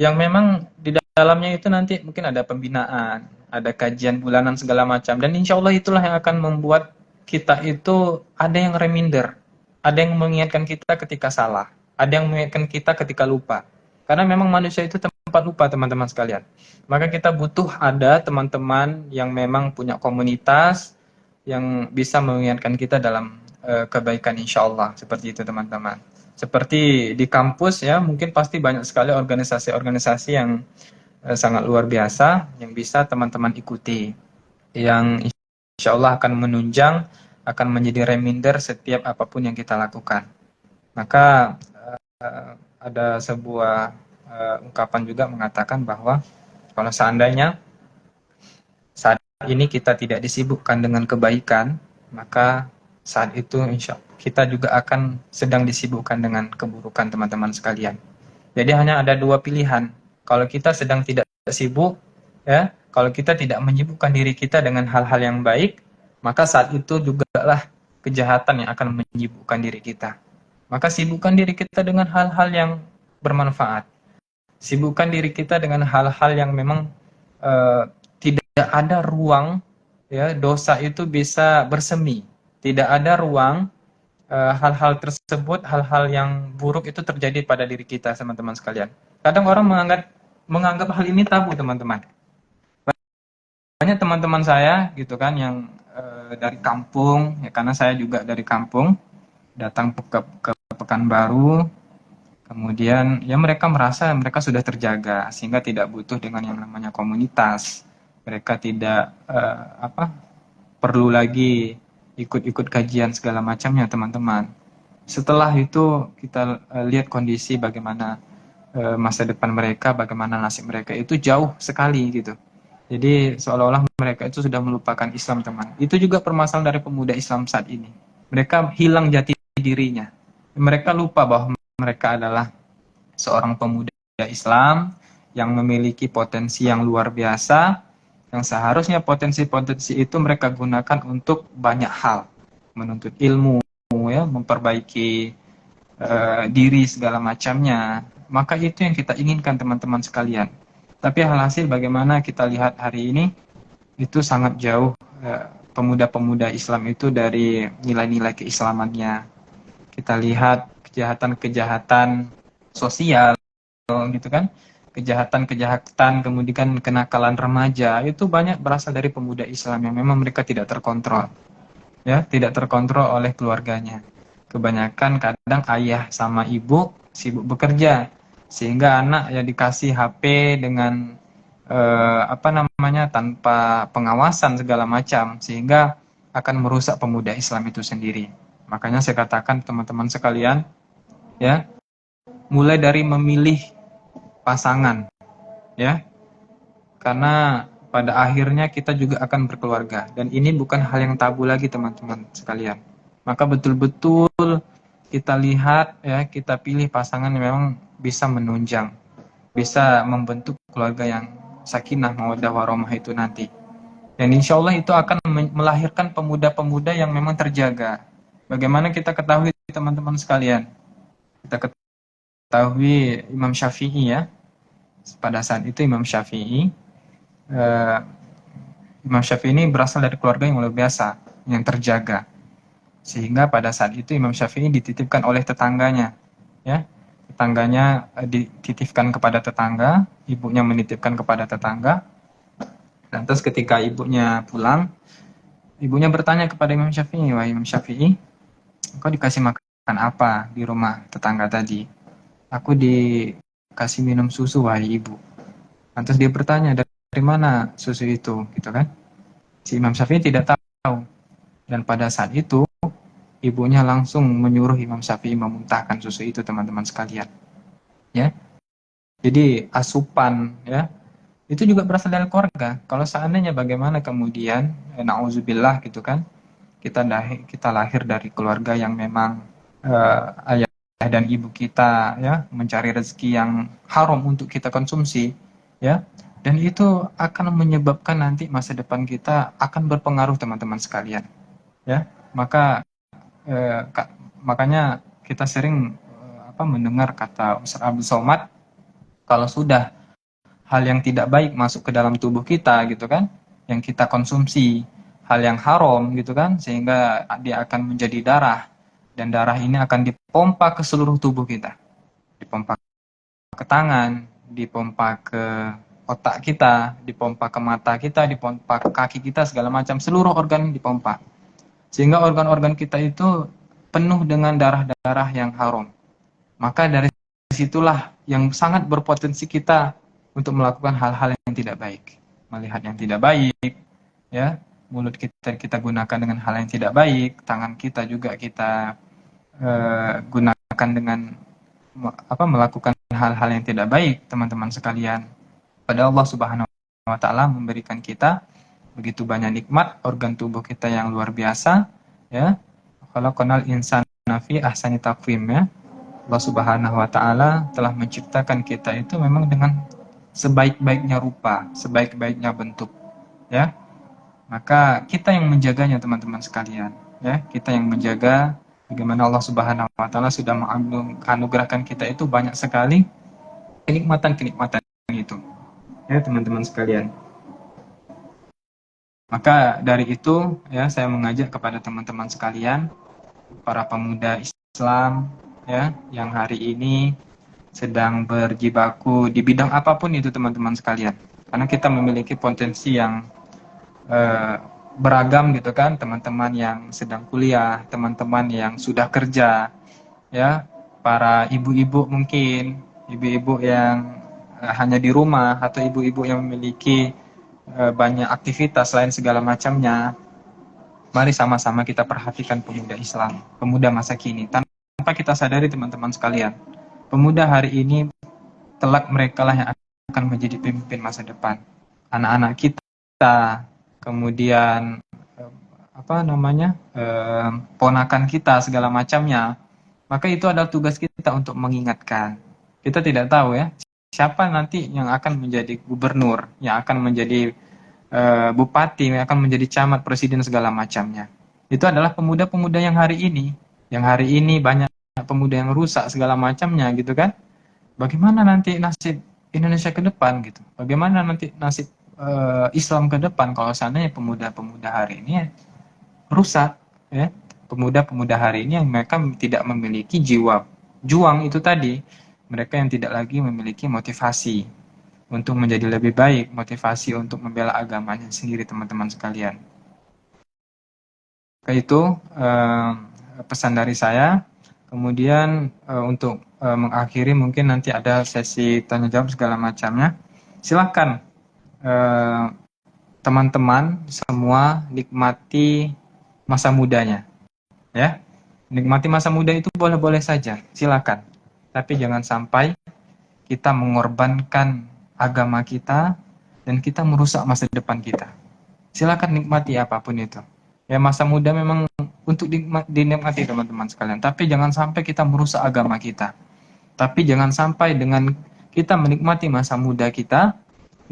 C: yang memang di dalamnya itu nanti mungkin ada pembinaan, ada kajian bulanan segala macam, dan insya Allah itulah yang akan membuat kita itu ada yang reminder, ada yang mengingatkan kita ketika salah, ada yang mengingatkan kita ketika lupa, karena memang manusia itu tempat lupa teman-teman sekalian. Maka kita butuh ada teman-teman yang memang punya komunitas yang bisa mengingatkan kita dalam kebaikan, insya Allah, seperti itu teman-teman. Seperti di kampus, ya, mungkin pasti banyak sekali organisasi-organisasi yang sangat luar biasa yang bisa teman-teman ikuti, yang insya Allah akan menunjang, akan menjadi reminder setiap apapun yang kita lakukan. Maka ada sebuah ungkapan juga mengatakan bahwa kalau seandainya saat ini kita tidak disibukkan dengan kebaikan, maka saat itu insya Allah kita juga akan sedang disibukkan dengan keburukan, teman-teman sekalian. Jadi hanya ada dua pilihan. Kalau kita sedang tidak sibuk, ya, kalau kita tidak menyibukkan diri kita dengan hal-hal yang baik, maka saat itu juga lah kejahatan yang akan menyibukkan diri kita. Maka sibukkan diri kita dengan hal-hal yang bermanfaat. Sibukkan diri kita dengan hal-hal yang memang tidak ada ruang, ya, dosa itu bisa bersemi. Tidak ada ruang hal-hal tersebut, hal-hal yang buruk itu terjadi pada diri kita, teman-teman sekalian. Kadang orang menganggap hal ini tabu, teman-teman. Banyak teman-teman saya gitu kan yang dari kampung, ya, karena saya juga dari kampung, datang ke Pekanbaru, kemudian ya mereka merasa mereka sudah terjaga sehingga tidak butuh dengan yang namanya komunitas. Mereka tidak perlu lagi ikut-ikut kajian segala macamnya, teman-teman. Setelah itu kita lihat kondisi bagaimana masa depan mereka, bagaimana nasib mereka itu jauh sekali gitu. Jadi seolah-olah mereka itu sudah melupakan Islam, teman. Itu juga permasalahan dari pemuda Islam saat ini. Mereka hilang jati dirinya. Mereka lupa bahwa mereka adalah seorang pemuda Islam yang memiliki potensi yang luar biasa, yang seharusnya potensi-potensi itu mereka gunakan untuk banyak hal, menuntut ilmu, ya, memperbaiki diri segala macamnya. Maka itu yang kita inginkan, teman-teman sekalian. Tapi hasil bagaimana kita lihat hari ini itu sangat jauh pemuda-pemuda Islam itu dari nilai-nilai keislamannya. Kita lihat kejahatan-kejahatan sosial gitu kan, kejahatan-kejahatan, kemudian kenakalan remaja itu banyak berasal dari pemuda Islam yang memang mereka tidak terkontrol, ya, tidak terkontrol oleh keluarganya. Kebanyakan kadang ayah sama ibu sibuk bekerja, sehingga anak ya dikasih HP dengan tanpa pengawasan segala macam, sehingga akan merusak pemuda Islam itu sendiri. Makanya saya katakan teman-teman sekalian, ya, mulai dari memilih pasangan, ya, karena pada akhirnya kita juga akan berkeluarga, dan ini bukan hal yang tabu lagi teman-teman sekalian. Maka betul-betul kita lihat, ya, kita pilih pasangan yang memang bisa menunjang, bisa membentuk keluarga yang sakinah mawaddah warahmah itu nanti. Dan insya Allah itu akan melahirkan pemuda-pemuda yang memang terjaga. Bagaimana kita ketahui teman-teman sekalian? Kita ketahui Imam Syafi'i, ya. Pada saat itu Imam Syafi'i ini berasal dari keluarga yang luar biasa, yang terjaga. Sehingga pada saat itu Imam Syafi'i dititipkan oleh tetangganya, ya. Tetangganya dititipkan kepada tetangga, ibunya menitipkan kepada tetangga. Dan terus ketika ibunya pulang, ibunya bertanya kepada Imam Syafi'i, "Wah Imam Syafi'i, kau dikasih makan apa di rumah tetangga tadi?" "Aku dikasih minum susu, wahai ibu." Lantas dia bertanya, "Dari mana susu itu?" Gitu kan. Si Imam Syafi'i tidak tahu. Dan pada saat itu, ibunya langsung menyuruh Imam Syafi'i memuntahkan susu itu, teman-teman sekalian. Ya. Jadi asupan, ya, itu juga berasal dari keluarga. Kalau seandainya bagaimana kemudian, na'udzubillah gitu kan, kita lahir dari keluarga yang memang ayah dan ibu kita, ya, mencari rezeki yang haram untuk kita konsumsi, ya, dan itu akan menyebabkan nanti masa depan kita akan berpengaruh teman-teman sekalian, ya. Makanya kita sering mendengar kata Ustaz Abdul Somad, kalau sudah hal yang tidak baik masuk ke dalam tubuh kita gitu kan, yang kita konsumsi, hal yang haram gitu kan, sehingga dia akan menjadi darah, dan darah ini akan dipompa ke seluruh tubuh kita, dipompa ke tangan, dipompa ke otak kita, dipompa ke mata kita, dipompa ke kaki kita, segala macam, seluruh organ dipompa, sehingga organ-organ kita itu penuh dengan darah-darah yang haram. Maka dari situlah yang sangat berpotensi kita untuk melakukan hal-hal yang tidak baik, melihat yang tidak baik, ya, mulut kita gunakan dengan hal yang tidak baik, tangan kita juga kita gunakan dengan melakukan hal-hal yang tidak baik, teman-teman sekalian. Pada Allah Subhanahu wa taala memberikan kita begitu banyak nikmat, organ tubuh kita yang luar biasa, ya. Khalaqanal insana fi ahsani taqwim, ya. Allah Subhanahu wa taala telah menciptakan kita itu memang dengan sebaik-baiknya rupa, sebaik-baiknya bentuk, ya. Maka kita yang menjaganya teman-teman sekalian, ya. Kita yang menjaga bagaimana Allah Subhanahu wa taala sudah menganugerahkan kita itu banyak sekali kenikmatan-kenikmatan itu, ya teman-teman sekalian. Maka dari itu, ya, saya mengajak kepada teman-teman sekalian, para pemuda Islam, ya, yang hari ini sedang berjibaku di bidang apapun itu teman-teman sekalian, karena kita memiliki potensi yang beragam gitu kan, teman-teman yang sedang kuliah, teman-teman yang sudah kerja, ya, para ibu-ibu mungkin, ibu-ibu yang hanya di rumah, atau ibu-ibu yang memiliki banyak aktivitas lain segala macamnya. Mari sama-sama kita perhatikan pemuda Islam, pemuda masa kini. Tanpa kita sadari teman-teman sekalian, pemuda hari ini kelak mereka lah yang akan menjadi pemimpin masa depan. Anak-anak kita, kemudian ponakan kita segala macamnya. Maka itu adalah tugas kita untuk mengingatkan. Kita tidak tahu, ya, siapa nanti yang akan menjadi gubernur, yang akan menjadi bupati, yang akan menjadi camat, presiden segala macamnya. Itu adalah pemuda-pemuda yang hari ini banyak pemuda yang rusak segala macamnya gitu kan. Bagaimana nanti nasib Indonesia ke depan gitu? Bagaimana nanti nasib Islam ke depan kalau seandainya pemuda-pemuda hari ini rusak, ya? Pemuda-pemuda hari ini yang mereka tidak memiliki jiwa juang itu tadi, mereka yang tidak lagi memiliki motivasi untuk menjadi lebih baik, motivasi untuk membela agamanya sendiri, teman-teman sekalian. Itu pesan dari saya. Kemudian untuk mengakhiri mungkin nanti ada sesi tanya jawab segala macamnya. Silakan teman-teman semua nikmati masa mudanya, ya. Nikmati masa muda itu boleh-boleh saja, silakan. Tapi jangan sampai kita mengorbankan agama kita dan kita merusak masa depan kita. Silakan nikmati apapun itu. Ya, masa muda memang untuk dinikmati teman-teman sekalian. Tapi jangan sampai kita merusak agama kita. Tapi jangan sampai dengan kita menikmati masa muda kita,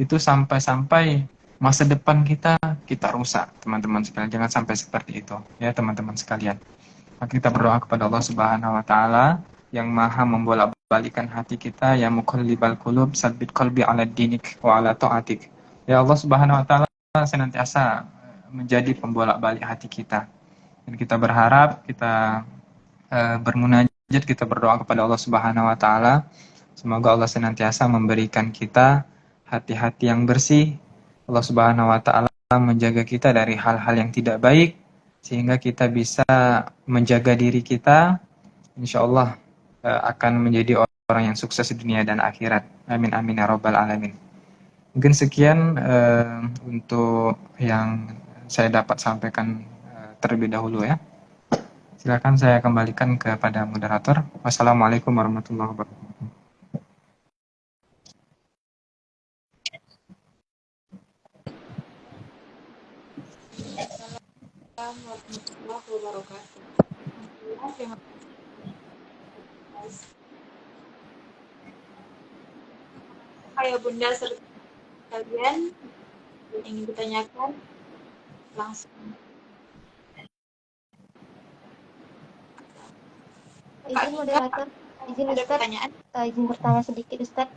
C: itu sampai-sampai masa depan kita rusak, teman-teman sekalian. Jangan sampai seperti itu, ya teman-teman sekalian. Maka kita berdoa kepada Allah Subhanahu wa taala yang Maha membolak-balikan hati kita, ya muqallibal qulub, tsabbit qalbi ala dinik wa ala taatik. Ya Allah Subhanahu wa taala senantiasa menjadi pembolak-balik hati kita. Dan kita berharap, kita bermunajat, kita berdoa kepada Allah Subhanahu wa taala, semoga Allah senantiasa memberikan kita hati-hati yang bersih. Allah Subhanahu wa taala menjaga kita dari hal-hal yang tidak baik, sehingga kita bisa menjaga diri kita, insya Allah akan menjadi orang yang sukses di dunia dan akhirat. Amin amin ya rabbal alamin. Mungkin sekian untuk yang saya dapat sampaikan terlebih dahulu ya. Silakan saya kembalikan kepada moderator. Wassalamualaikum warahmatullahi wabarakatuh.
A: Assalamualaikum warahmatullahi wabarakatuh. Terima kasih. Ayah bunda serta kalian yang ingin ditanyakan langsung.
B: Izin moderator, izin
A: Ada
B: Ustaz,
A: pertanyaan?
B: izin bertanya sedikit Ustaz.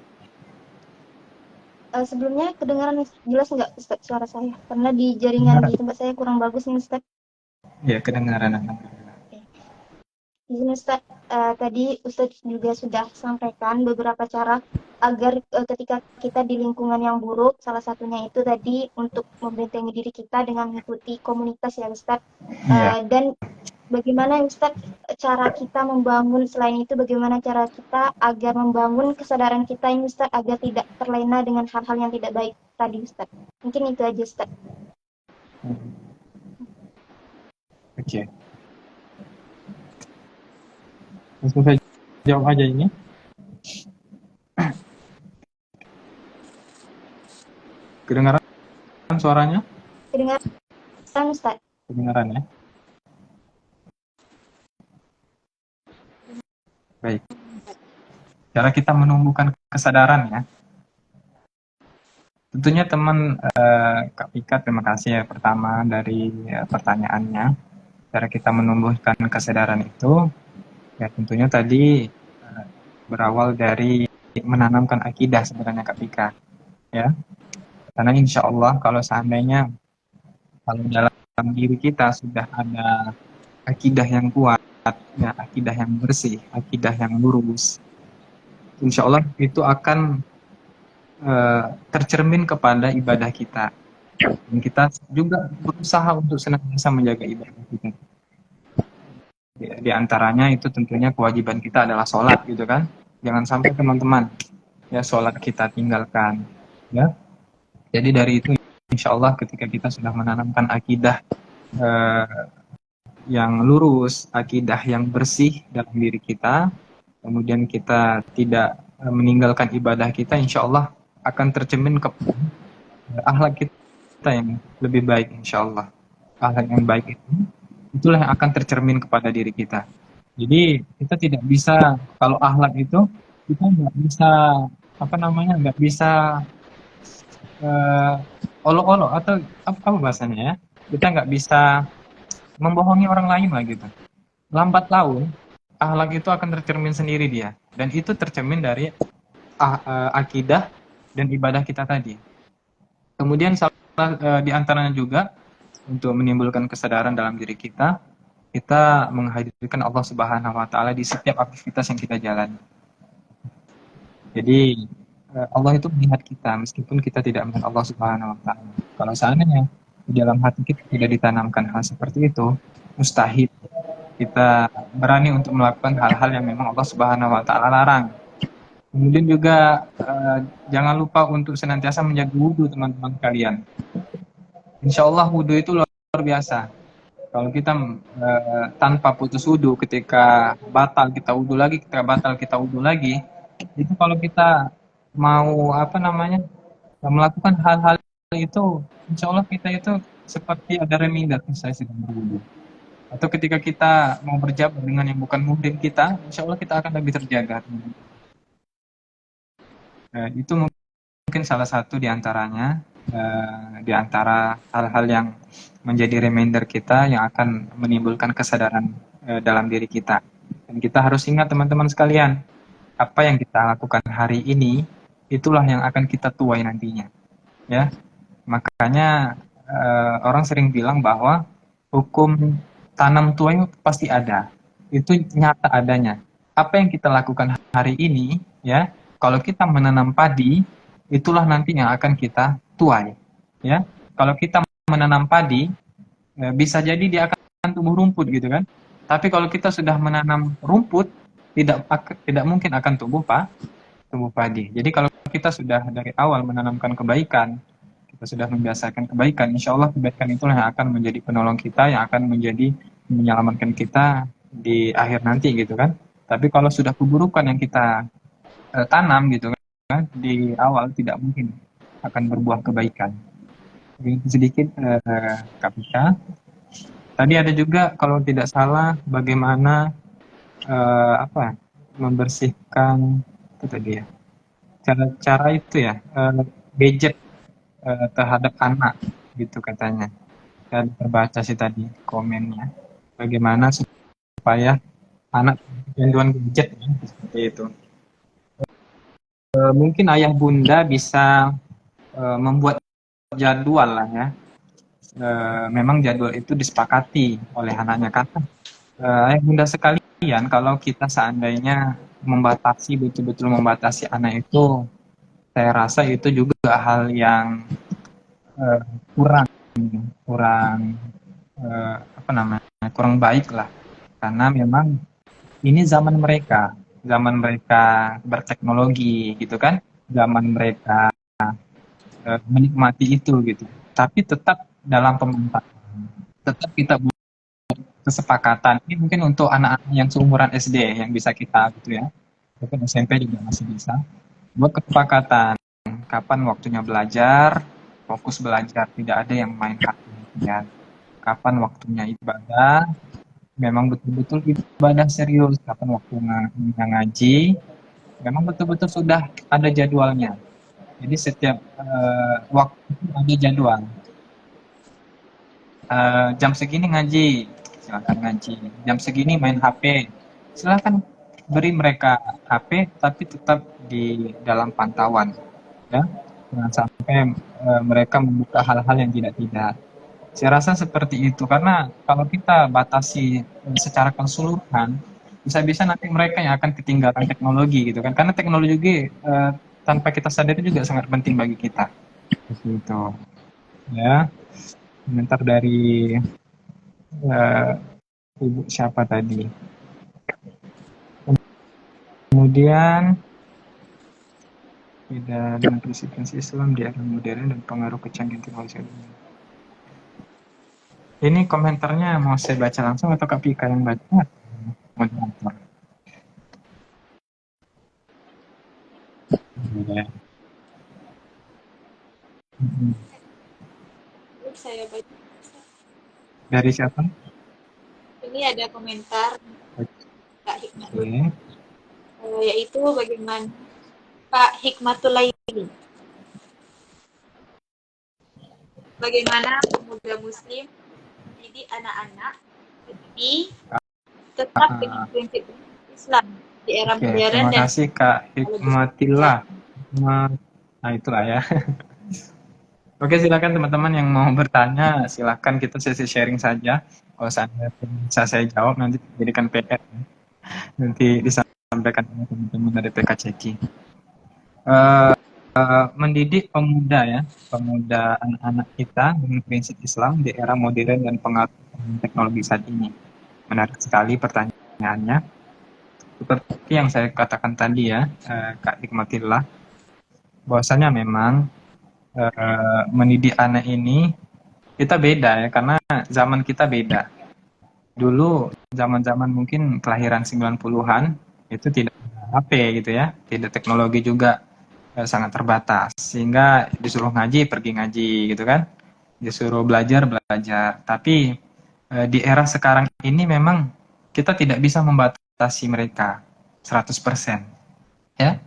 B: Sebelumnya kedengaran jelas nggak Ustaz suara saya? Karena di jaringan di tempat saya kurang bagus nih Ustaz.
C: Ya, kedengaran alhamdulillah.
B: Izin Ustaz, tadi Ustaz juga sudah sampaikan beberapa cara agar ketika kita di lingkungan yang buruk, salah satunya itu tadi untuk membentengi diri kita dengan mengikuti komunitas ya Ustaz. Dan bagaimana Ustaz cara kita membangun, selain itu bagaimana cara kita agar membangun kesadaran kita ini Ustaz agar tidak terlena dengan hal-hal yang tidak baik tadi Ustaz. Mungkin itu aja Ustaz.
C: Oke. Langsung saya jawab aja ini. Kedengaran suaranya?
B: Kedengaran Ustaz.
C: Kedengaran ya? Baik. Cara kita menumbuhkan kesadaran ya. Tentunya teman Kak Pika, terima kasih ya pertama dari pertanyaannya. Cara kita menumbuhkan kesadaran itu, ya tentunya tadi berawal dari menanamkan akidah sebenarnya Kak Pika. Ya. Karena insya Allah kalau seandainya kalau dalam diri kita sudah ada akidah yang kuat, ya, akidah yang bersih, akidah yang lurus, insya Allah itu akan tercermin kepada ibadah kita. Dan kita juga berusaha untuk senantiasa menjaga ibadah kita. Di antaranya itu tentunya kewajiban kita adalah sholat gitu kan. Jangan sampai teman-teman ya sholat kita tinggalkan. Ya. Jadi dari itu insya Allah ketika kita sudah menanamkan akidah yang lurus, akidah yang bersih dalam diri kita, kemudian kita tidak meninggalkan ibadah kita, insya Allah akan tercermin ke akhlak kita yang lebih baik, insya Allah. Akhlak yang baik itu, itulah yang akan tercermin kepada diri kita. Jadi kita tidak bisa, kalau akhlak itu kita nggak bisa nggak bisa olok-olok atau apa bahasanya ya, kita nggak bisa membohongi orang lain lah gitu. Lambat laun akhlak itu akan tercermin sendiri dia, dan itu tercermin dari akidah dan ibadah kita tadi. Kemudian di antaranya juga untuk menimbulkan kesadaran dalam diri kita menghadirkan Allah Subhanahu wa taala di setiap aktivitas yang kita jalani. Jadi Allah itu melihat kita meskipun kita tidak melihat Allah Subhanahu wa taala. Kalau seandainya di dalam hati kita tidak ditanamkan hal seperti itu, mustahil kita berani untuk melakukan hal-hal yang memang Allah Subhanahu wa taala larang. Kemudian juga jangan lupa untuk senantiasa menjaga wudhu teman-teman kalian. Insya Allah wudhu itu luar biasa. Kalau kita tanpa putus wudhu, ketika batal kita wudhu lagi, itu kalau kita mau melakukan hal-hal itu, insya Allah kita itu seperti ada reminder saya sedang berwudhu. Atau ketika kita mau berjabat dengan yang bukan muhrim kita, insya Allah kita akan lebih terjaga. Itu mungkin salah satu di antaranya, di antara hal-hal yang menjadi reminder kita yang akan menimbulkan kesadaran dalam diri kita. Dan kita harus ingat teman-teman sekalian, apa yang kita lakukan hari ini, itulah yang akan kita tuai nantinya. Ya, makanya orang sering bilang bahwa hukum tanam tuai pasti ada. Itu nyata adanya. Apa yang kita lakukan hari ini, ya, kalau kita menanam padi, itulah nanti yang akan kita tuai. Ya, kalau kita menanam padi, bisa jadi dia akan tumbuh rumput gitu kan. Tapi kalau kita sudah menanam rumput, tidak mungkin akan tumbuh padi. Jadi kalau kita sudah dari awal menanamkan kebaikan, kita sudah membiasakan kebaikan, insya Allah kebaikan itulah yang akan menjadi penolong kita, yang akan menjadi menyelamatkan kita di akhir nanti gitu kan. Tapi kalau sudah keburukan yang kita tanam gitu kan, di awal tidak mungkin akan berbuah kebaikan. Sedikit Kapika. Tadi ada juga kalau tidak salah bagaimana membersihkan itu tadi ya. Cara itu ya, gadget terhadap anak gitu katanya. Saya terbaca sih tadi komennya. Bagaimana supaya anak kecanduan gadget ya, seperti itu. Mungkin ayah bunda bisa membuat jadwal lah ya. Memang jadwal itu disepakati oleh anaknya, karena ayah bunda sekalian, kalau kita seandainya betul-betul membatasi anak itu, saya rasa itu juga hal yang kurang baik lah, karena memang ini zaman mereka berteknologi gitu kan, zaman mereka menikmati itu gitu, tapi tetap dalam pemanfaatan, tetap kita buat kesepakatan. Ini mungkin untuk anak-anak yang seumuran SD yang bisa kita gitu ya, mungkin SMP juga masih bisa buat kesepakatan kapan waktunya belajar, fokus belajar, tidak ada yang main HP ya. Kapan waktunya ibadah, memang betul-betul ibadah serius, kapan waktunya ngaji, memang betul-betul sudah ada jadwalnya. Jadi setiap waktu ada jadwal. Jam segini ngaji, silakan ngaji. Jam segini main HP, silakan beri mereka HP, tapi tetap di dalam pantauan. Ya, jangan sampai mereka membuka hal-hal yang tidak. Saya rasa seperti itu, karena kalau kita batasi secara keseluruhan, bisa-bisa nanti mereka yang akan ketinggalan teknologi gitu kan, karena teknologi tanpa kita sadari juga sangat penting bagi kita. Itu ya. Komentar dari ibu siapa tadi. Kemudian beda dengan presidensi Islam di era modern dan pengaruh kecanggihan teknologi. Ini komentarnya mau saya baca langsung atau Kak Pika yang baca? Moderator. Ya.
A: Saya baca.
C: Dari siapa?
A: Ini ada komentar Kak Hikmat.
C: Okay.
A: Yaitu bagaimana Pak Hikmatul Laili. Bagaimana pemuda muslim mendidik anak-anak jadi tetap dengan prinsip Islam di era modern.
C: Terima kasih Kak Hikmatillah. Nah itulah ya. Oke, silakan teman-teman yang mau bertanya, silakan kita sesi sharing saja. Kalau saya bisa saya jawab, nanti jadikan PR. Nanti disampaikan oleh teman-teman dari PKCK. Mendidik pemuda anak-anak kita dengan prinsip Islam di era modern dan pengaruh teknologi saat ini. Menarik sekali pertanyaannya. Seperti yang saya katakan tadi ya, Kak Hikmatillah, bahwasanya memang mendidik anak ini kita beda ya, karena zaman kita beda. Dulu zaman-zaman mungkin kelahiran 90-an itu tidak ada HP gitu ya, tidak teknologi juga sangat terbatas, sehingga disuruh ngaji pergi ngaji gitu kan, disuruh belajar belajar. Tapi di era sekarang ini memang kita tidak bisa membatasi mereka 100% ya.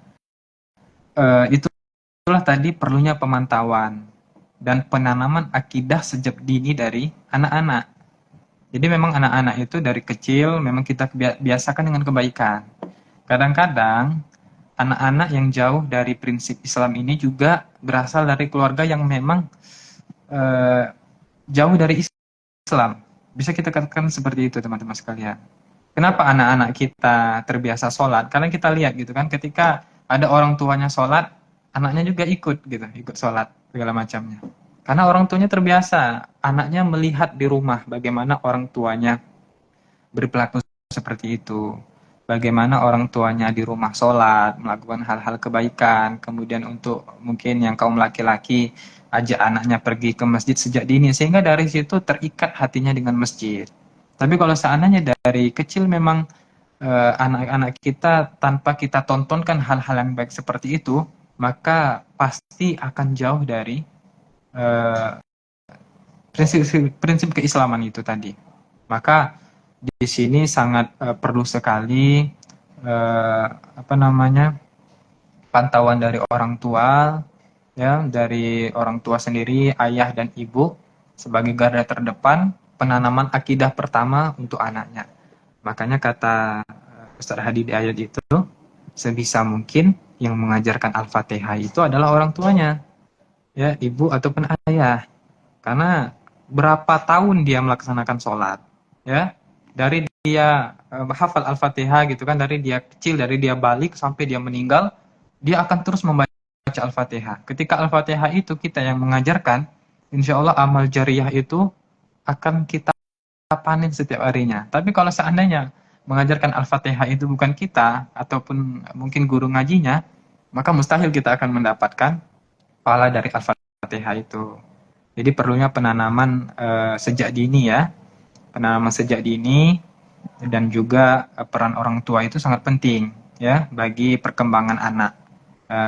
C: Itulah tadi perlunya pemantauan dan penanaman akidah sejak dini dari anak-anak. Jadi memang anak-anak itu dari kecil memang kita biasakan dengan kebaikan. Kadang-kadang anak-anak yang jauh dari prinsip Islam ini juga berasal dari keluarga yang memang eh, jauh dari Islam. Bisa kita katakan seperti itu teman-teman sekalian. Kenapa anak-anak kita terbiasa sholat? Karena kita lihat gitu kan, ketika ada orang tuanya sholat, anaknya juga ikut gitu, ikut sholat segala macamnya. Karena orang tuanya terbiasa, anaknya melihat di rumah bagaimana orang tuanya berperilaku seperti itu. Bagaimana orang tuanya di rumah sholat, melakukan hal-hal kebaikan, kemudian untuk mungkin yang kaum laki-laki, ajak anaknya pergi ke masjid sejak dini, sehingga dari situ terikat hatinya dengan masjid. Tapi kalau seandainya dari kecil memang anak-anak kita tanpa kita tontonkan hal-hal yang baik seperti itu, maka pasti akan jauh dari eh, prinsip keislaman itu tadi. Maka di sini sangat perlu sekali apa namanya pantauan dari orang tua, ya, dari orang tua sendiri, ayah dan ibu sebagai garda terdepan penanaman akidah pertama untuk anaknya. Makanya kata Ustaz Hadi di ayat itu, sebisa mungkin yang mengajarkan Al-Fatihah itu adalah orang tuanya, ya, ibu ataupun ayah. Karena berapa tahun dia melaksanakan sholat, ya, dari dia hafal Al-Fatihah gitu kan, dari dia kecil, dari dia balik sampai dia meninggal, dia akan terus membaca Al-Fatihah. Ketika Al-Fatihah itu kita yang mengajarkan, insya Allah amal jariah itu akan kita panen setiap harinya. Tapi kalau seandainya mengajarkan Al-Fatihah itu bukan kita, ataupun mungkin guru ngajinya, maka mustahil kita akan mendapatkan pahala dari Al-Fatihah itu. Jadi perlunya penanaman sejak dini ya, penanaman sejak dini, dan juga peran orang tua itu sangat penting ya bagi perkembangan anak.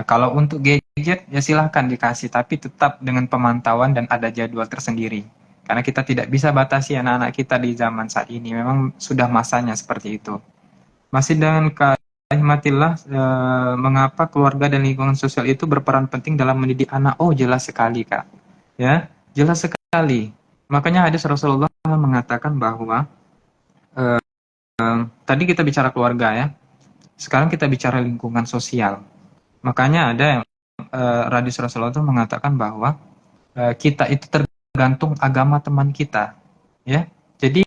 C: Kalau untuk gadget ya silahkan dikasih, tapi tetap dengan pemantauan dan ada jadwal tersendiri. Karena kita tidak bisa batasi anak-anak kita di zaman saat ini. Memang sudah masanya seperti itu. Masih dengan Kak Hikmatillah, mengapa keluarga dan lingkungan sosial itu berperan penting dalam mendidik anak? Oh, jelas sekali, Kak. Ya, jelas sekali. Makanya hadis Rasulullah mengatakan bahwa tadi kita bicara keluarga ya. Sekarang kita bicara lingkungan sosial. Makanya ada yang hadis Rasulullah itu mengatakan bahwa kita itu tergantung agama teman kita, ya. Jadi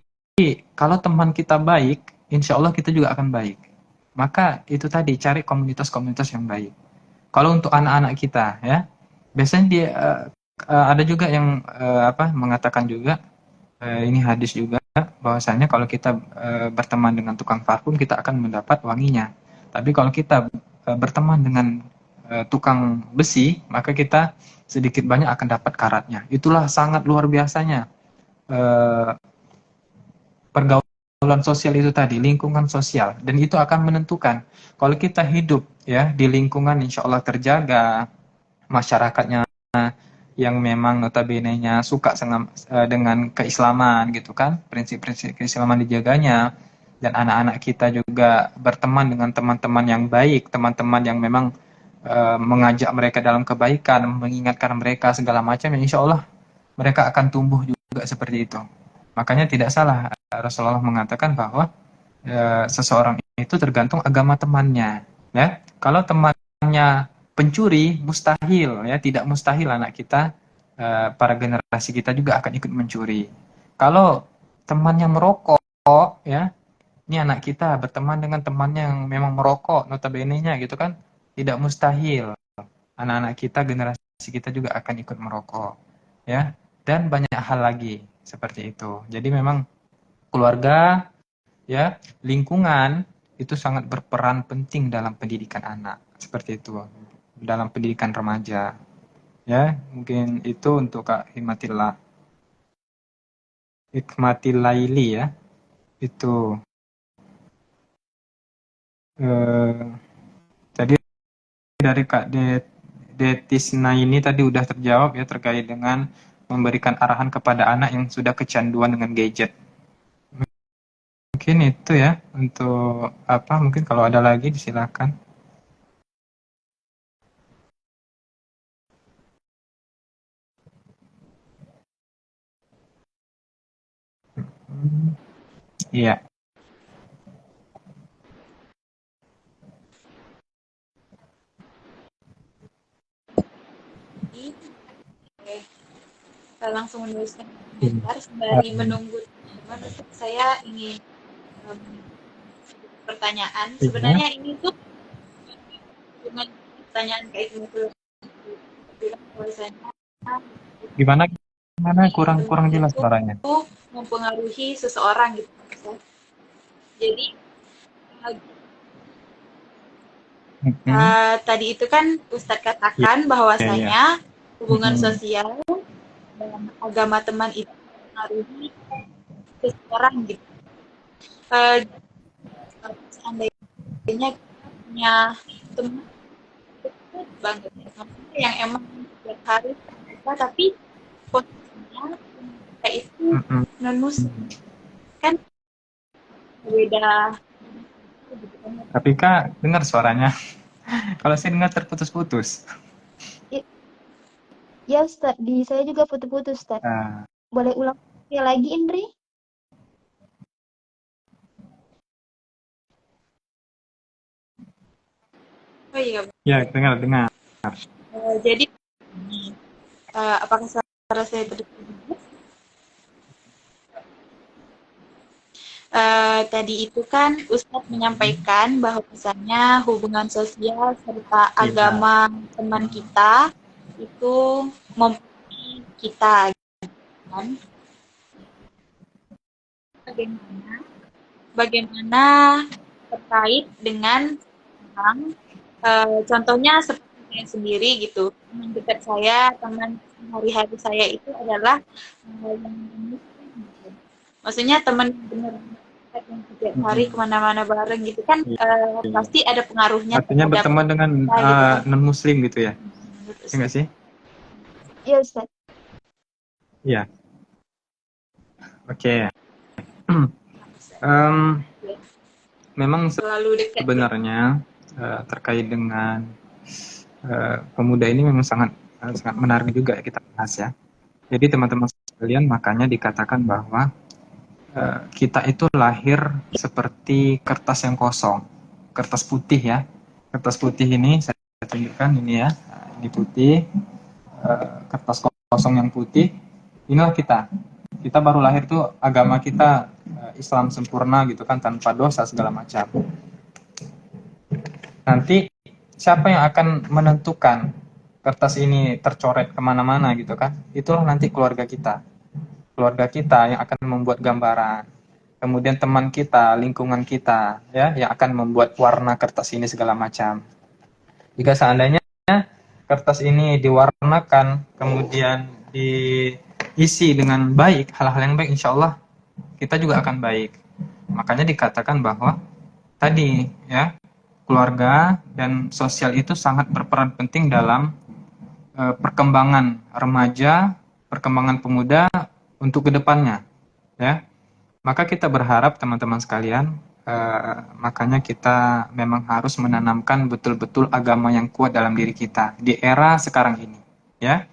C: kalau teman kita baik, insya Allah kita juga akan baik. Maka itu tadi, cari komunitas-komunitas yang baik. Kalau untuk anak-anak kita, ya, biasanya dia ada juga yang mengatakan juga, ini hadis juga, bahwasanya kalau kita berteman dengan tukang parfum, kita akan mendapat wanginya. Tapi kalau kita berteman dengan tukang besi, maka kita sedikit banyak akan dapat karatnya. Itulah sangat luar biasanya pergaulan sosial itu tadi, lingkungan sosial, dan itu akan menentukan kalau kita hidup ya di lingkungan insya Allah terjaga, masyarakatnya yang memang notabene-nya suka dengan keislaman gitu kan, prinsip-prinsip keislaman dijaganya, dan anak-anak kita juga berteman dengan teman-teman yang baik, teman-teman yang memang mengajak mereka dalam kebaikan, mengingatkan mereka segala macam, ya insya Allah mereka akan tumbuh juga seperti itu. Makanya tidak salah Rasulullah mengatakan bahwa seseorang itu tergantung agama temannya. Ya, kalau temannya pencuri, mustahil ya, tidak mustahil anak kita, para generasi kita juga akan ikut mencuri. Kalau temannya merokok, ya, ini anak kita berteman dengan temannya yang memang merokok, notabene-nya gitu kan, tidak mustahil anak-anak kita, generasi kita juga akan ikut merokok, ya, dan banyak hal lagi seperti itu. Jadi memang keluarga ya, lingkungan itu sangat berperan penting dalam pendidikan anak. Seperti itu. Dalam pendidikan remaja. Ya, mungkin itu untuk Kak Hikmatilaili ya. Itu tadi dari Kak Detisna ini tadi udah terjawab ya terkait dengan memberikan arahan kepada anak yang sudah kecanduan dengan gadget. Mungkin itu ya untuk apa? Mungkin kalau ada lagi disilakan. Iya.
A: Oke, kita langsung menuliskan komentar sembari menunggu teman-teman. Saya ingin pertanyaan. Sebenarnya ini tuh dengan pertanyaan kayak gitu. Bahwasanya
C: Gimana kurang jelas
A: itu
C: suaranya.
A: mempengaruhi seseorang gitu. Jadi tadi itu kan Ustadz katakan bahwasanya hubungan sosial dalam agama teman itu mempengaruhi seseorang gitu. Seandainya punya teman banget yang emang setiap hari kita, tapi posisinya kita itu non muslim kan beda.
C: Tapi Kak dengar suaranya. Kalau saya dengar terputus-putus.
B: Ya Ustaz, di saya juga putus-putus Ustaz. Boleh ulang lagi Indri?
A: Oh iya.
C: Ya, dengar.
A: Jadi apakah suara saya terdengar? Tadi itu kan Ustadz menyampaikan bahwasanya hubungan sosial serta agama teman kita itu mempengaruhi kita, kan? Bagaimana terkait dengan orang, contohnya seperti saya sendiri gitu, teman dekat saya, teman hari-hari saya itu adalah yang gitu. Maksudnya teman benar-benar yang setiap hari kemana-mana bareng gitu kan, pasti ada pengaruhnya.
C: Artinya berteman dengan non muslim gitu ya? Iya nggak sih?
B: Iya Ustaz.
C: Iya. Oke. Memang sebenarnya terkait dengan pemuda ini memang sangat menarik juga kita bahas ya. Jadi teman-teman sekalian, makanya dikatakan bahwa kita itu lahir seperti kertas yang kosong, kertas putih ya. Kertas putih ini saya tunjukkan ini ya, ini putih, kertas kosong yang putih. Inilah kita. Kita baru lahir tuh agama kita Islam sempurna gitu kan, tanpa dosa segala macam. Nanti siapa yang akan menentukan kertas ini tercoret kemana-mana gitu kan? Itulah nanti keluarga kita. Keluarga kita yang akan membuat gambaran. Kemudian teman kita, lingkungan kita, ya, yang akan membuat warna kertas ini segala macam. Jika seandainya kertas ini diwarnakan, kemudian diisi dengan baik, hal-hal yang baik, insya Allah kita juga akan baik. Makanya dikatakan bahwa tadi, ya, keluarga dan sosial itu sangat berperan penting dalam perkembangan remaja, perkembangan pemuda untuk kedepannya, ya. Maka kita berharap teman-teman sekalian, makanya kita memang harus menanamkan betul-betul agama yang kuat dalam diri kita di era sekarang ini, ya.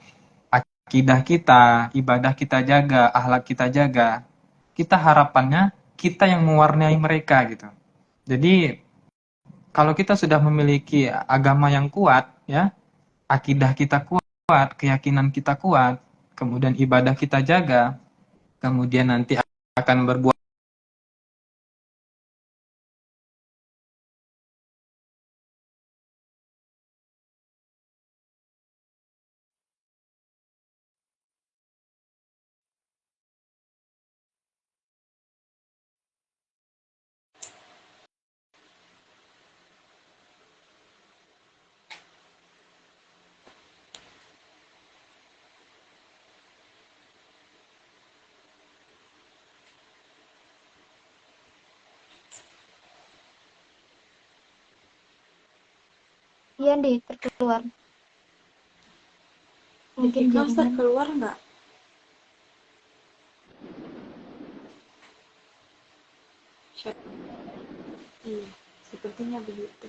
C: Akidah kita, ibadah kita jaga, akhlak kita jaga. Kita harapannya kita yang mewarnai mereka gitu. Jadi kalau kita sudah memiliki agama yang kuat, ya, akidah kita kuat, keyakinan kita kuat, kemudian ibadah kita jaga, kemudian nanti akan berbuat
B: Iya deh, terkeluar. Mungkin
A: Vika Ustaz
B: jaringan.
A: keluar nggak? Siapa? Iya, sepertinya begitu.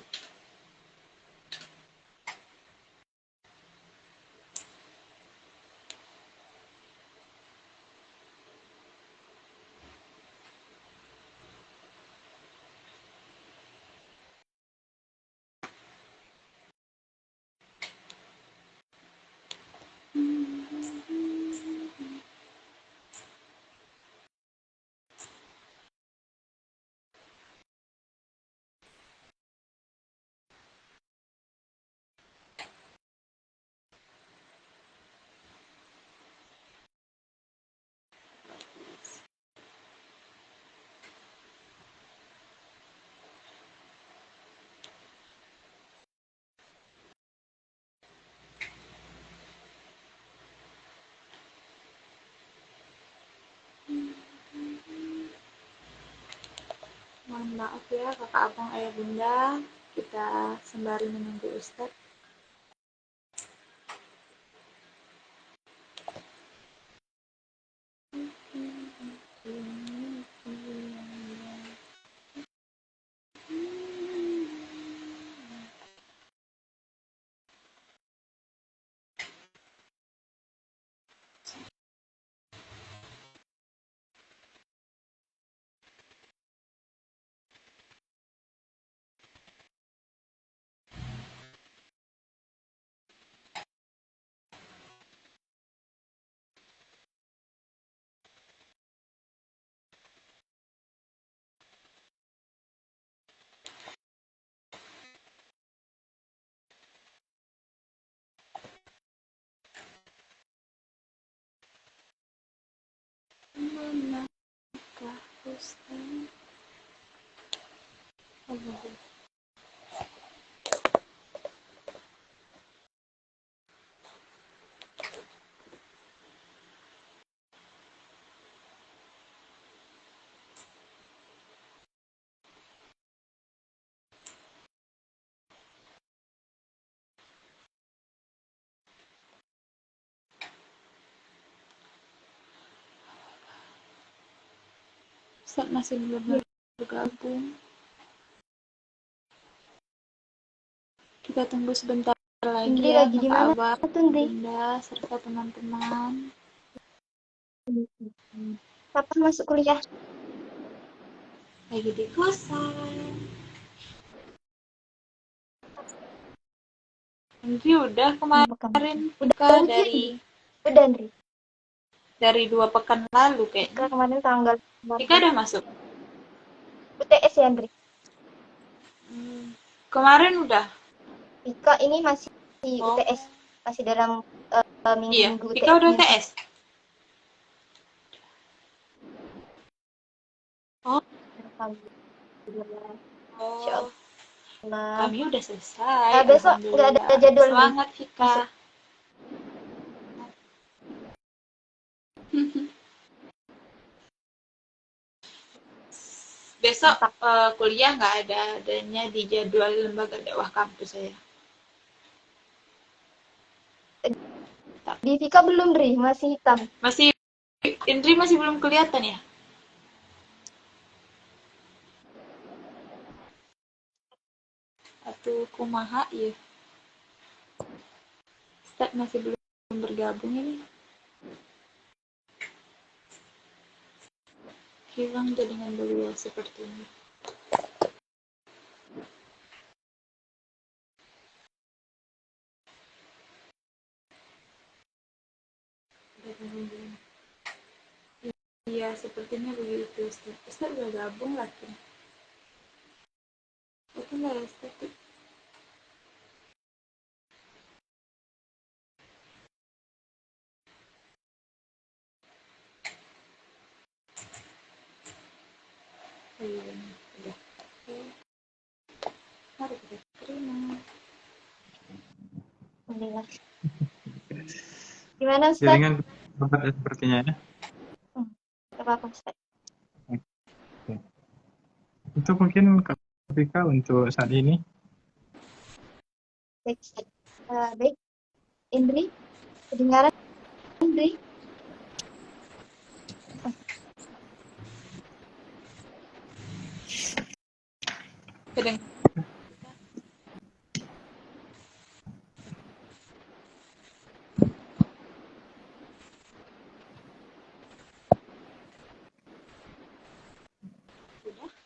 A: Mohon maaf ya kakak abang ayah bunda, kita sembari menunggu Ustadz. Manakah Ustadz? Allah. Ustadz masih belum
B: Iya.
A: bergabung. Kita tunggu sebentar lagi
B: Indri
A: ya
B: lagi di
A: kakak
B: mana
A: abang,
B: tuh, Indri?
A: bunda, serta teman-teman.
B: Kapan masuk kuliah?
A: Lagi di kosan. Indri udah
B: Pekan.
A: kemarin
B: Udah
A: Vika
B: ujian, Indri?
A: dari
B: Udah, Indri.
A: 2 pekan lalu
B: Vika
A: kayaknya.
B: kemarin tanggal
A: Vika
B: 19.
A: udah masuk.
B: UTS ya, Indri?
A: Kemarin udah.
B: Vika ini masih
A: Oh
B: UTS. Masih dalam
A: iya,
B: minggu-minggu
A: Vika udah
B: UTS-nya.
A: UTS. Oh,
B: Alhamdulillah. Insya
A: oh,
B: Allah.
A: kami udah selesai.
B: Besok nggak ada
A: Alhamdulillah.
B: jadwal nih
A: Semangat Vika.
B: masuk.
A: Besok
B: Mantap.
A: kuliah nggak adanya di jadwal lembaga dakwah kampus saya.
B: Di Vika belum, Dri. Masih hitam.
A: Masih Indri masih belum kelihatan ya? Atau kumaha ya? Ustaz masih belum bergabung ini. Hilang jaringan beliau sepertinya. Iya, sepertinya begitu Ustaz. Ustaz udah gabung lagi. Itu nggak ya Ustaz? Oh iya, udah. Oke, mari kita terima.
B: Alhamdulillah. Gimana, Ustaz?
C: Jaringan tempat sepertinya ya.
B: Gak apa-apa, Ustaz.
C: Oke. Itu mungkin Kak Vika untuk saat ini.
B: Baik, Ustaz. Baik, Indri, kedengaran Indri?
A: Kedengaran. Sudah?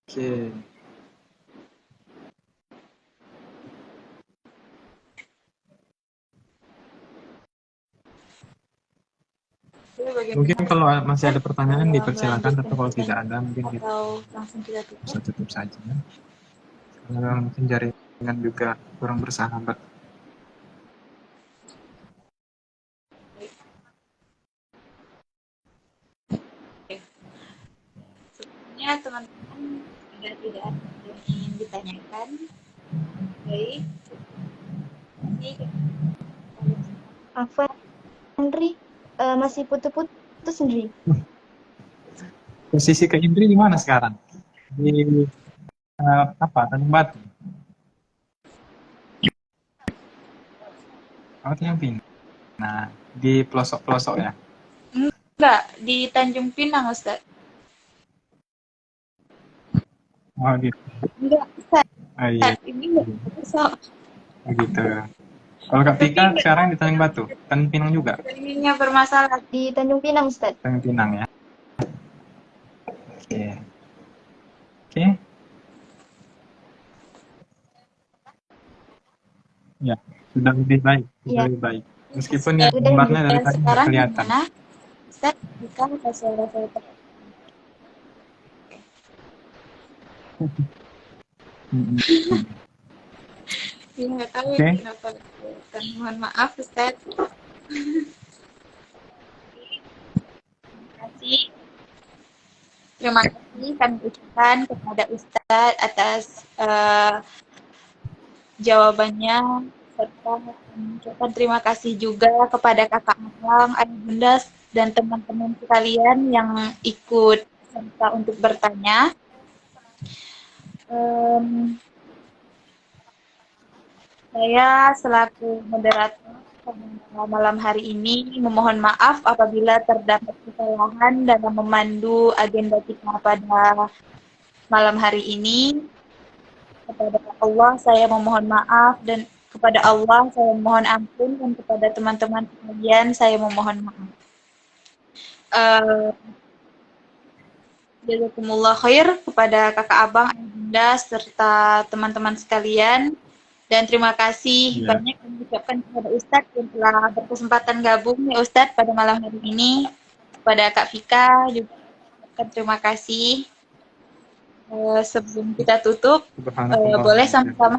C: Oke.
A: Jadi bagaimana
C: Mungkin kalau masih
A: Ustaz?
C: ada pertanyaan dipersilakan, tapi
A: Melanjutkan
C: kalau tidak
A: pertanyaan
C: ada mungkin kita
A: atau langsung kita tutup?
C: bisa tutup saja. Karena mungkin jaringan juga kurang bersahabat.
A: Sebenarnya teman-teman sudah tidak ada yang ingin ditanyakan. Baik. Ini
B: Afwan, Indri, masih putus Indri.
C: Posisi ke Indri di mana sekarang? Di apa? Tanjung Batu. Oh, Tanjung Pinang. Nah, di pelosok-pelosok ya.
A: enggak di Tanjung Pinang, Ustaz.
C: Oh, gitu.
A: Enggak, Ustaz.
C: Oh, iya.
A: Ini enggak besok.
C: Oh, gitu. Kalau Kak
A: Tapi
C: Tika
A: enggak
C: sekarang di Tanjung Batu, Tanjung Pinang juga.
A: ininya bermasalah.
B: Di Tanjung Pinang, Ustaz.
C: Tanjung Pinang ya. Oke. Oke. Ya, sudah lebih baik, sudah
B: Ya,
C: lebih baik. Meskipun ya
B: sudah
C: gambarnya dari tadi nggak
A: Sekarang
C: kelihatan.
A: gimana? Ustaz, buka suara saya.
C: Mm-mm.
A: Ya, nggak tahu
C: Oke.
A: kenapa. Dan mohon maaf, Ustaz. Terima kasih kami ucapkan kepada Ustadz atas jawabannya, serta mengucapkan terima kasih juga kepada kakak Abang, ayah bunda, dan teman-teman sekalian yang ikut serta untuk bertanya. Saya selaku moderator pada malam hari ini memohon maaf apabila terdapat kesalahan dalam memandu agenda kita pada malam hari ini. Kepada Allah saya memohon maaf, dan kepada Allah saya memohon ampun, dan kepada teman-teman sekalian saya memohon maaf. Jazakumullah khair kepada kakak abang, ayah bunda, serta teman-teman sekalian. Dan terima kasih banyak yang diucapkan kepada Ustadz yang telah berkesempatan gabung ya Ustadz pada malam hari ini. Kepada Kak Vika juga terima kasih. Sebelum kita tutup, boleh sama-sama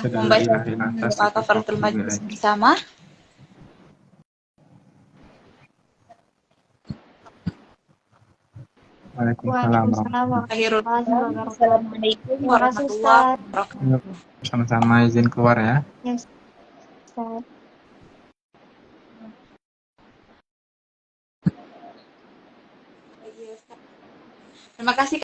A: kita membaca doa kafaratul majlis bersama.
B: Waalaikumsalam warahmatullahi wabarakatuh.
A: Assalamualaikum
B: Terima kasih,
A: warahmatullahi
B: Ustaz.
A: wabarakatuh.
C: Sama-sama, izin keluar ya.
B: Ya, Ustaz.
A: Terima kasih.